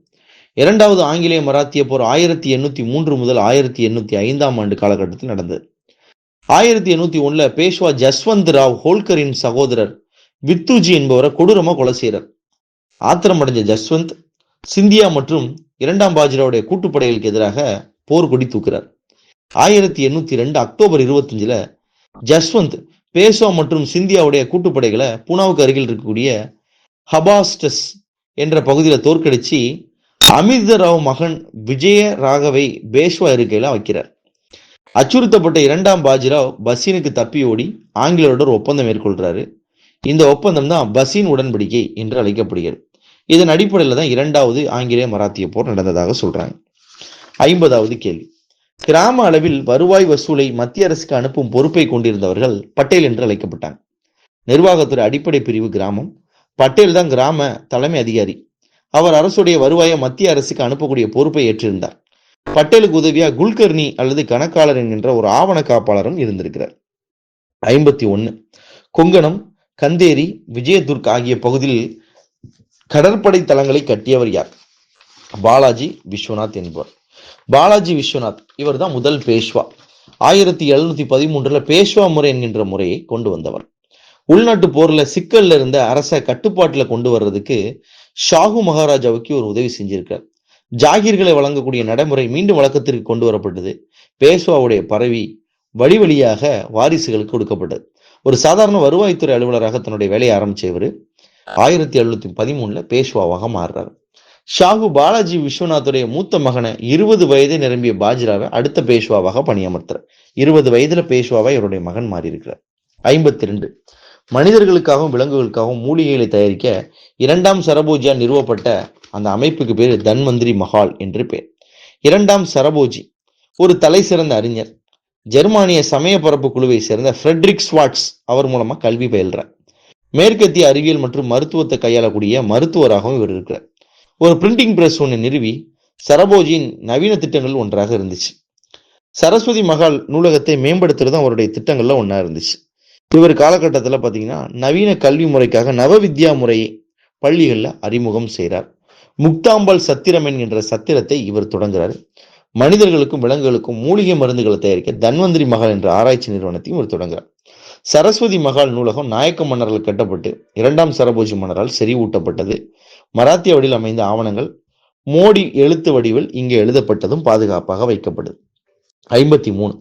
இரண்டாவது ஆங்கிலேய மராத்திய போர் 1803 முதல் 1805 ஆண்டு காலகட்டத்தில் நடந்தது. 1801 பேஷ்வா ஜஸ்வந்த் ராவ் ஹோல்கரின் சகோதரர் வித்துஜி என்பவரை கொடூரமா கொலை செய்யறார். ஆத்திரமடைஞ்ச ஜஸ்வந்த் சிந்தியா மற்றும் இரண்டாம் பாஜிராவுடைய கூட்டுப்படைகளுக்கு எதிராக போர் கொடி தூக்குறார். 1802 அக்டோபர் 25 ஜஸ்வந்த் பேஷ்வா மற்றும் சிந்தியாவுடைய கூட்டுப்படைகளை பூனாவுக்கு அருகில் இருக்கக்கூடிய ஹபாஸ்டஸ் என்ற பகுதியில் தோற்கடிச்சு அமிர்தராவ் மகன் விஜய ராகவை பேஷ்வா இருக்கையில வைக்கிறார். அச்சுறுத்தப்பட்ட இரண்டாம் பாஜிராவ் பசீனுக்கு தப்பி ஓடி ஆங்கிலேயரோட ஒரு ஒப்பந்தம் மேற்கொள்றாரு. இந்த ஒப்பந்தம் தான் பசீன் உடன்படிக்கை என்று அழைக்கப்படுகிறது. இதன் அடிப்படையில் தான் இரண்டாவது ஆங்கிலேய மராத்திய போர் நடந்ததாக சொல்றாங்க. 50வது கேள்வி. கிராம அளவில் வருவாய் வசூலை மத்திய அரசுக்கு அனுப்பும் பொறுப்பை கொண்டிருந்தவர்கள் பட்டேல் என்று அழைக்கப்பட்டாங்க. நிர்வாகத்துறை அடிப்படை பிரிவு கிராமம். பட்டேல் தான் கிராம தலைமை அதிகாரி. அவர் அரசுடைய வருவாயை மத்திய அரசுக்கு அனுப்பக்கூடிய பொறுப்பை ஏற்றிருந்தார். பட்டேலுக்கு உதவியா குல்கர்னி அல்லது கணக்காளர் என்கின்ற ஒரு ஆவண காப்பாளரும் இருந்திருக்கிறார். 51. கொங்கணம், கந்தேரி, விஜயதுர்க் ஆகிய பகுதியில் கடற்படை தளங்களை கட்டியவர் யார்? பாலாஜி விஸ்வநாத் என்பவர். பாலாஜி விஸ்வநாத் இவர் தான் முதல் பேஷ்வா. 1713 பேஷ்வா முறை என்கின்ற முறையை கொண்டு வந்தவர். உள்நாட்டு போர்ல சிக்கல்ல இருந்த அரச கட்டுப்பாட்டுல கொண்டு வர்றதுக்கு ஷாஹு மகாராஜாவுக்கு ஒரு உதவி செஞ்சிருக்கார். ஜாகீர்களை வழங்கக்கூடிய நடைமுறை மீண்டும் வழக்கத்திற்கு கொண்டு வரப்பட்டது. பேஷ்வாவுடைய பரவி வழி வழியாக வாரிசுகளுக்கு கொடுக்கப்பட்டது. ஒரு சாதாரண வருவாய்த்துறை அலுவலராக தன்னுடைய வேலையை ஆரம்பிச்சவர் 1713 பேஷ்வாவாக மாறுறார். ஷாஹு பாலாஜி விஸ்வநாத்துடைய மூத்த மகனை 20 வயதை நிரம்பிய பாஜிராவை அடுத்த பேஷ்வாவாக பணியமர்த்தார். 20 வயதுல பேஷ்வாவா இவருடைய மகன் மாறி இருக்கிறார். 52. மனிதர்களுக்காகவும் விலங்குகளுக்காகவும் மூலிகைகளை தயாரிக்க இரண்டாம் சரபோஜியா நிறுவப்பட்ட அந்த அமைப்புக்கு பேர் தன்வந்திரி மஹால் என்று பேர். இரண்டாம் சரபோஜி ஒரு தலை சிறந்த அறிஞர். ஜெர்மானிய சமய பரப்பு குழுவை சேர்ந்த ஃப்ரெட்ரிக் ஸ்வாட்ஸ் அவர் மூலமா கல்வி பயில்றார். மேற்கத்திய அறிவியல் மற்றும் மருத்துவத்தை கையாளக்கூடிய மருத்துவராகவும் இவர் இருக்கிறார். ஒரு பிரிண்டிங் பிரஸ் ஒன்று நிறுவி சரபோஜியின் நவீன திட்டங்கள் ஒன்றாக இருந்துச்சு. சரஸ்வதி மகால் நூலகத்தை மேம்படுத்துறது அவருடைய திட்டங்கள்ல ஒன்றா இருந்துச்சு. இவர் காலகட்டத்தில் பார்த்தீங்கன்னா நவீன கல்வி முறைக்காக நவவித்யா முறையை பள்ளிகளில் அறிமுகம் செய்கிறார். முக்தாம்பாள் சத்திரம் என்கின்ற சத்திரத்தை இவர் தொடங்குறாரு. மனிதர்களுக்கும் விலங்குகளுக்கும் மூலிகை மருந்துகளை தயாரிக்க தன்வந்திரி மகால் என்ற ஆராய்ச்சி நிறுவனத்தையும் இவர் தொடங்குறார். சரஸ்வதி மகால் நூலகம் நாயக்க மன்னரால் கட்டப்பட்டு இரண்டாம் சரபோஜி மன்னரால் செறிவூட்டப்பட்டது. மராத்திய வடிவில் அமைந்த ஆவணங்கள் மோடி எழுத்து வடிவில் இங்கே எழுதப்பட்டதும் பாதுகாப்பாக வைக்கப்படுது. 53.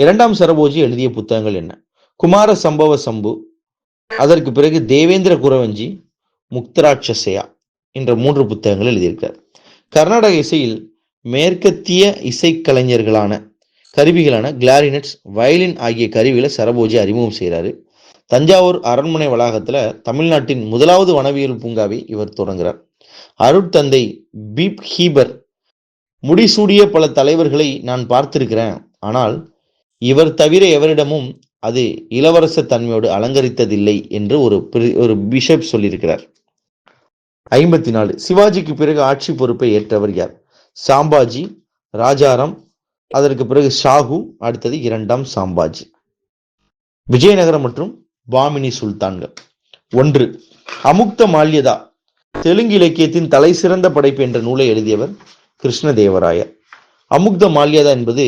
இரண்டாம் சரபோஜி எழுதிய புத்தகங்கள் என்ன? குமார சம்பவ சம்பு, அதற்கு பிறகு தேவேந்திர குரவஞ்சி, முக்தராட்சசயா என்ற 3 புத்தகங்கள் எழுதியிருக்கார். கர்நாடக இசையில் மேற்கத்திய இசைக்கலைஞர்களான கருவிகளான கிளாரினட்ஸ், வயலின் ஆகிய கருவிகளை சரபோஜி அறிமுகம் செய்கிறாரு. தஞ்சாவூர் அரண்மனை வளாகத்துல தமிழ்நாட்டின் முதலாவது வனவியல் பூங்காவை இவர் தொடங்குகிறார். அருட்தந்தை பீப் ஹீபர், முடிசூடிய பல தலைவர்களை நான் பார்த்திருக்கிறேன், ஆனால் இவர் தவிர எவரிடமும் அது இளவரச தன்மையோடு அலங்கரித்ததில்லை என்று ஒரு பிஷப் சொல்லியிருக்கிறார். 54. சிவாஜிக்கு பிறகு ஆட்சி பொறுப்பை ஏற்றவர் யார்? சாம்பாஜி, ராஜாராம், அதற்கு பிறகு ஷாஹு, அடுத்தது இரண்டாம் சாம்பாஜி. விஜயநகரம் மற்றும் பாமினி சுல்தான்கள். 1. அமுக்த மால்யதா தெலுங்கு இலக்கியத்தின் தலை சிறந்த படைப்பு என்ற நூலை எழுதியவர் கிருஷ்ணதேவராயர். அமுக்த மால்யதா என்பது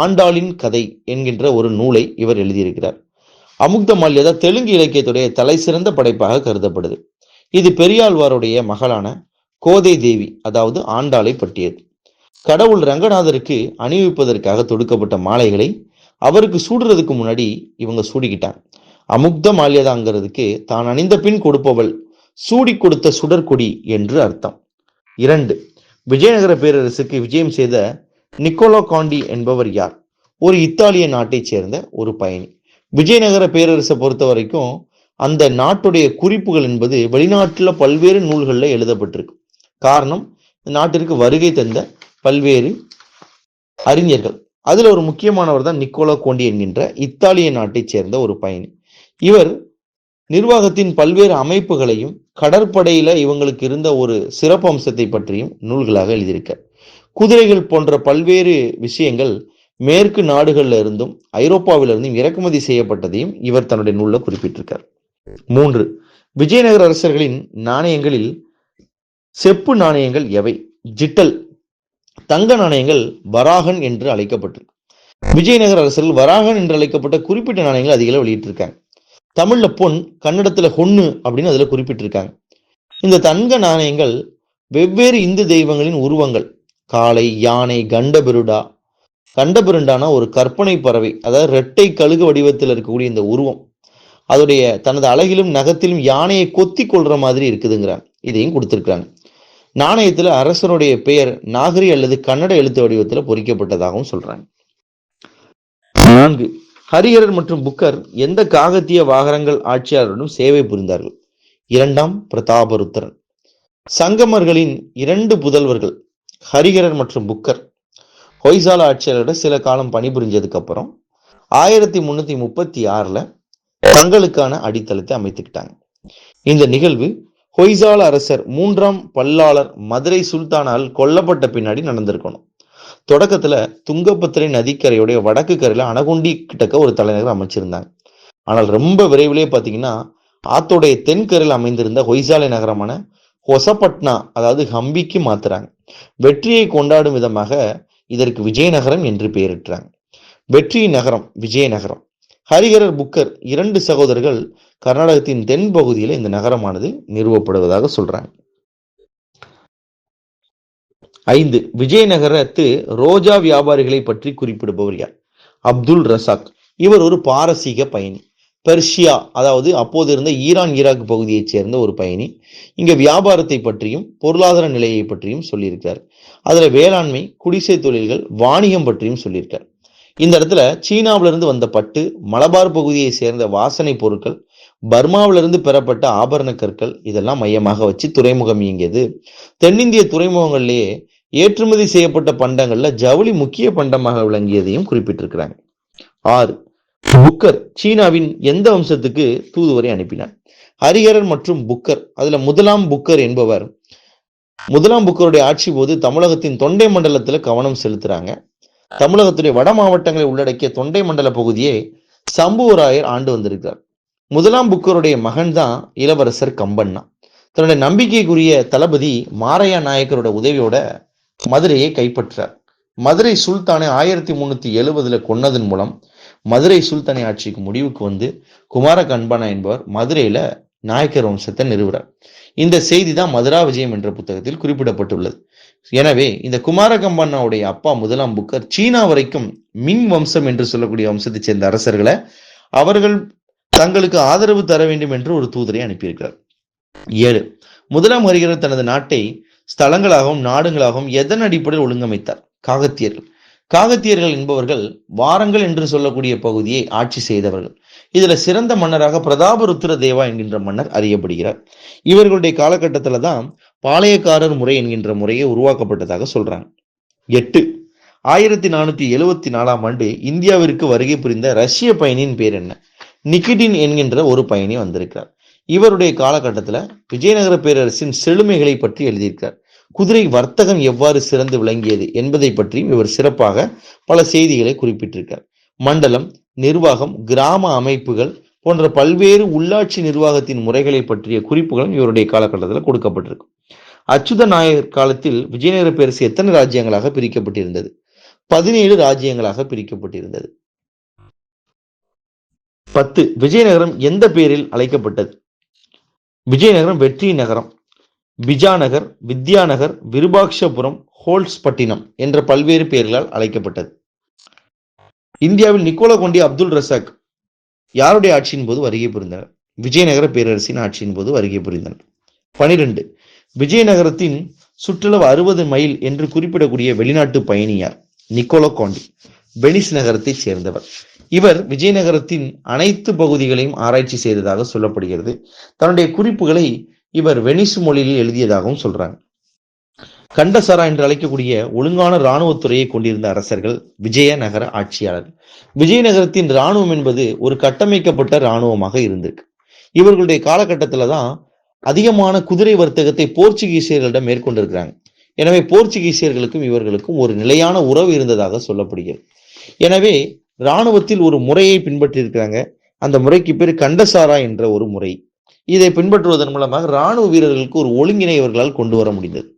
ஆண்டாளின் கதை என்கின்ற ஒரு நூலை இவர் எழுதியிருக்கிறார். அமுக்த மால்யதா தெலுங்கு இலக்கியத்துடைய தலை சிறந்த படைப்பாக கருதப்படுது. இது பெரியாழ்வாருடைய மகளான கோதை தேவி, அதாவது ஆண்டாளை பற்றியது. கடவுள் ரங்கநாதருக்கு அணிவிப்பதற்காக தொடுக்கப்பட்ட மாலைகளை அவருக்கு சூடுறதுக்கு முன்னாடி இவங்க சூடிக்கிட்டாங்க. அமுக்த மால்யதாங்கிறதுக்கு தான் அணிந்த பின் கொடுப்பவள், சூடி கொடுத்த சுடற்கொடி என்று அர்த்தம். 2. விஜயநகர பேரரசுக்கு விஜயம் செய்த நிக்கோலோ காண்டி என்பவர் யார்? ஒரு இத்தாலிய நாட்டை சேர்ந்த ஒரு பயணி. விஜயநகர பேரரசை பொறுத்த வரைக்கும் அந்த நாட்டுடைய குறிப்புகள் என்பது வெளிநாட்டுல பல்வேறு நூல்கள்ல எழுதப்பட்டிருக்கு. காரணம், நாட்டிற்கு வருகை தந்த பல்வேறு அறிஞர்கள். அதுல ஒரு முக்கியமானவர் தான் நிக்கோலோ கோண்டி என்கின்ற இத்தாலிய நாட்டை சேர்ந்த ஒரு பயணி. இவர் நிர்வாகத்தின் பல்வேறு அமைப்புகளையும் கடற்படையில இவங்களுக்கு இருந்த ஒரு சிறப்பு அம்சத்தை பற்றியும் நூல்களாக எழுதியிருக்க. குதிரைகள் போன்ற பல்வேறு விஷயங்கள் மேற்கு நாடுகள்ல இருந்தும் ஐரோப்பாவிலிருந்தும் இறக்குமதி செய்யப்பட்டதையும் இவர் தன்னுடைய நூல்ல குறிப்பிட்டிருக்கார். 3. விஜயநகர அரசர்களின் நாணயங்களில் செப்பு நாணயங்கள் எவை? ஜிட்டல். தங்க நாணயங்கள் வராகன் என்று அழைக்கப்பட்டிருக்கு. விஜயநகர அரசர்கள் வராகன் என்று அழைக்கப்பட்ட குறிப்பிட்ட நாணயங்கள் அதிக வெளியிட்டிருக்காங்க. தமிழ்ல பொன், கன்னடத்துல ஹொன்னு அப்படின்னு அதுல குறிப்பிட்டிருக்காங்க. இந்த தங்க நாணயங்கள் வெவ்வேறு இந்து தெய்வங்களின் உருவங்கள், காளை, யானை, கண்டபெருண்டான ஒரு கற்பனை பறவை, அதாவது இரட்டை கழுகு வடிவத்தில் இருக்கக்கூடிய இந்த உருவம் அதோடைய தனது அழகிலும் நகத்திலும் யானையை கொத்தி கொள்ற மாதிரி இருக்குதுங்கிறாங்க. இதையும் கொடுத்திருக்காங்க. நாணயத்துல அரசனுடைய பெயர் நாகரி அல்லது கன்னட எழுத்து வடிவத்தில் பொறிக்கப்பட்டதாகவும் சொல்றாங்க. 4. ஹரிஹரர் மற்றும் புக்கர் எந்த காகத்திய வாகனங்கள் ஆட்சியாளருடன் சேவை புரிந்தார்கள்? 2ஆம் பிரதாபருத்திரன். சங்கமர்களின் 2 புதல்வர்கள் ஹரிஹரர் மற்றும் புக்கர் ஹொய்சால ஆட்சியாளரோட சில காலம் பணிபுரிஞ்சதுக்கு அப்புறம் 1336ல தங்களுக்கான அடித்தளத்தை அமைத்துக்கிட்டாங்க. இந்த நிகழ்வு ஹொய்சால அரசர் 3ஆம் பல்லாளர் மதுரை சுல்தானால் கொல்லப்பட்ட பின்னாடி நடந்திருக்கணும். தொடக்கத்துல துங்கபத்திரை நதிக்கரையுடைய வடக்கு கரையில அணகுண்டி கிட்டக்க ஒரு தலைநகர் அமைச்சிருந்தாங்க. ஆனால் ரொம்ப விரைவிலே பாத்தீங்கன்னா ஆத்தோடைய தென்கரையில் அமைந்திருந்த ஹொய்சாலை நகரமான ஹொசபட்னா, அதாவது ஹம்பிக்கு மாத்துறாங்க. வெற்றியை கொண்டாடும் விதமாக இதற்கு விஜயநகரம் என்று பெயரிட்டாங்க. வெற்றி நகரம் விஜயநகரம். ஹரிஹரர் புக்கர் 2 சகோதரர்கள் கர்நாடகத்தின் தென் பகுதியில் இந்த நகரமானது நிறுவப்படுவதாக சொல்றாங்க. 5. விஜயநகரத்து ரோஜா வியாபாரிகளை பற்றி குறிப்பிடுபவர் யார்? அப்துல் ரசாக். இவர் ஒரு பாரசீக பயணி. பெர்ஷியா, அதாவது அப்போது இருந்த ஈரான் ஈராக் பகுதியைச் சேர்ந்த ஒரு பயணி. இங்க வியாபாரத்தை பற்றியும் பொருளாதார நிலையை பற்றியும் சொல்லியிருக்கார். அதுல வேளாண்மை, குடிசை தொழில்கள், வாணிகம் பற்றியும் சொல்லியிருக்கார். இந்த இடத்துல சீனாவிலிருந்து வந்த பட்டு, மலபார் பகுதியை சேர்ந்த வாசனை பொருட்கள், பர்மாவிலிருந்து பெறப்பட்ட ஆபரண கற்கள் இதெல்லாம் மையமாக வச்சு துறைமுகம் இயங்கியது. தென்னிந்திய துறைமுகங்களிலேயே ஏற்றுமதி செய்யப்பட்ட பண்டங்கள்ல ஜவுளி முக்கிய பண்டமாக விளங்கியதையும் குறிப்பிட்டிருக்கிறாங்க. 6. புக்கர் சீனாவின் எந்த வம்சத்துக்கு தூதுவரை அனுப்பினார்? ஹரிஹரர் மற்றும் புக்கர். அதுல முதலாம் புக்கர் என்பவர் முதலாம் புக்கருடைய ஆட்சி போது தமிழகத்தின் தொண்டை மண்டலத்துல கவனம் செலுத்துறாங்க. தமிழகத்துடைய வட மாவட்டங்களை உள்ளடக்கிய தொண்டை மண்டல பகுதியை சம்புவராயர் ஆண்டு வந்திருக்கிறார். முதலாம் புக்கருடைய மகன் தான் இளவரசர் கம்பண்ணா. தன்னுடைய நம்பிக்கைக்குரிய தளபதி மாரையா நாயக்கரோட உதவியோட மதுரையை கைப்பற்றார். மதுரை சுல்தானை 1370 கொன்னதன் மூலம் மதுரை சுல்தானி ஆட்சிக்கு முடிவுக்கு வந்து குமார கண்பனா என்பவர் மதுரையில நாயக்கர் வம்சத்தை நிறுவுறார். இந்த செய்தி தான் மதுரா விஜயம் என்ற புத்தகத்தில் குறிப்பிடப்பட்டுள்ளது. எனவே இந்த குமார கம்பண்ணாவுடைய அப்பா முதலாம் புக்கர் சீனா வரைக்கும் மிங் வம்சம் என்று சொல்லக்கூடிய வம்சத்தைச் சேர்ந்த அரசர்களை அவர்கள் தங்களுக்கு ஆதரவு தர வேண்டும் என்று ஒரு தூதரை அனுப்பியிருக்கிறார். 7. முதலாம் ஹரிஹரர் தனது நாட்டை ஸ்தலங்களாகவும் நாடுகளாகவும் எதன் அடிப்படையில் ஒழுங்கமைத்தார்? காகத்தியர்கள். காகத்தியர்கள் என்பவர்கள் வாரங்கள் என்று சொல்லக்கூடிய பகுதியை ஆட்சி செய்தவர்கள். இதுல சிறந்த மன்னராக பிரதாபருத்திர தேவா என்கின்ற மன்னர் அறியப்படுகிறார். இவர்களுடைய காலகட்டத்துல தான் பாளையக்காரர் முறை என்கின்ற முறையை உருவாக்கப்பட்டதாக சொல்றாங்க. 8. 1474ஆம் ஆண்டு இந்தியாவிற்கு வருகை புரிந்த ரஷ்ய பயணியின் பேர் என்ன? நிகிடின் என்கின்ற ஒரு பயணி வந்திருக்கிறார். இவருடைய காலகட்டத்துல விஜயநகர பேரரசின் செழுமைகளை பற்றி எழுதியிருக்கிறார். குதிரை வர்த்தகம் எவ்வாறு சிறந்து விளங்கியது என்பதை பற்றியும் இவர் சிறப்பாக பல செய்திகளை குறிப்பிட்டிருக்கார். மண்டலம், நிர்வாகம், கிராம அமைப்புகள் போன்ற பல்வேறு உள்ளாட்சி நிர்வாகத்தின் முறைகளை பற்றிய குறிப்புகளும் இவருடைய காலகட்டத்தில் கொடுக்கப்பட்டிருக்கு. அச்சுத நாயர் காலத்தில் விஜயநகர பேரரசு எத்தனை ராஜ்யங்களாக பிரிக்கப்பட்டிருந்தது? 17 ராஜ்யங்களாக பிரிக்கப்பட்டிருந்தது. 10. விஜயநகரம் எந்த பெயரில் அழைக்கப்பட்டது? விஜயநகரம் வெற்றி நகரம், பிஜாநகர், வித்யாநகர், விருபாக்ஷபுரம், ஹோல்ஸ்பட்டினம் என்ற பல்வேறு பெயர்களால் அழைக்கப்பட்டது. இந்தியாவில் நிக்கோலோ கொண்டி அப்துல் ரசாக் யாருடைய ஆட்சியின் போது வருகை புரிந்தனர்? விஜயநகர பேரரசின் ஆட்சியின் போது வருகை புரிந்தனர். 12. விஜயநகரத்தின் சுற்றளவு 60 மைல் என்று குறிப்பிடக்கூடிய வெளிநாட்டு பயணியார்? நிக்கோலோ காண்டி வெனிஸ் நகரத்தை சேர்ந்தவர். இவர் விஜயநகரத்தின் அனைத்து பகுதிகளையும் ஆராய்ச்சி செய்ததாக சொல்லப்படுகிறது. தன்னுடைய குறிப்புகளை இவர் வெனிஸ் மொழியில் எழுதியதாகவும் சொல்றாங்க. கண்டசாரா என்று அழைக்கக்கூடிய ஒழுங்கான இராணுவத்துறையை கொண்டிருந்த அரசர்கள் விஜயநகர ஆட்சியாளர்கள். விஜயநகரத்தின் இராணுவம் என்பது ஒரு கட்டமைக்கப்பட்ட இராணுவமாக இருந்திருக்கு. இவர்களுடைய காலகட்டத்துல தான் அதிகமான குதிரை வர்த்தகத்தை போர்ச்சுகீசியர்களிடம் மேற்கொண்டிருக்கிறாங்க. எனவே போர்ச்சுகீசியர்களுக்கும் இவர்களுக்கும் ஒரு நிலையான உறவு இருந்ததாக சொல்லப்படுகிறது. எனவே இராணுவத்தில் ஒரு முறையை பின்பற்றியிருக்கிறாங்க. அந்த முறைக்கு பேர் கண்டசாரா என்ற ஒரு முறை. இதை பின்பற்றுவதன் மூலமாக இராணுவ வீரர்களுக்கு ஒரு ஒழுங்கினை இவர்களால் கொண்டு வர முடிந்தது.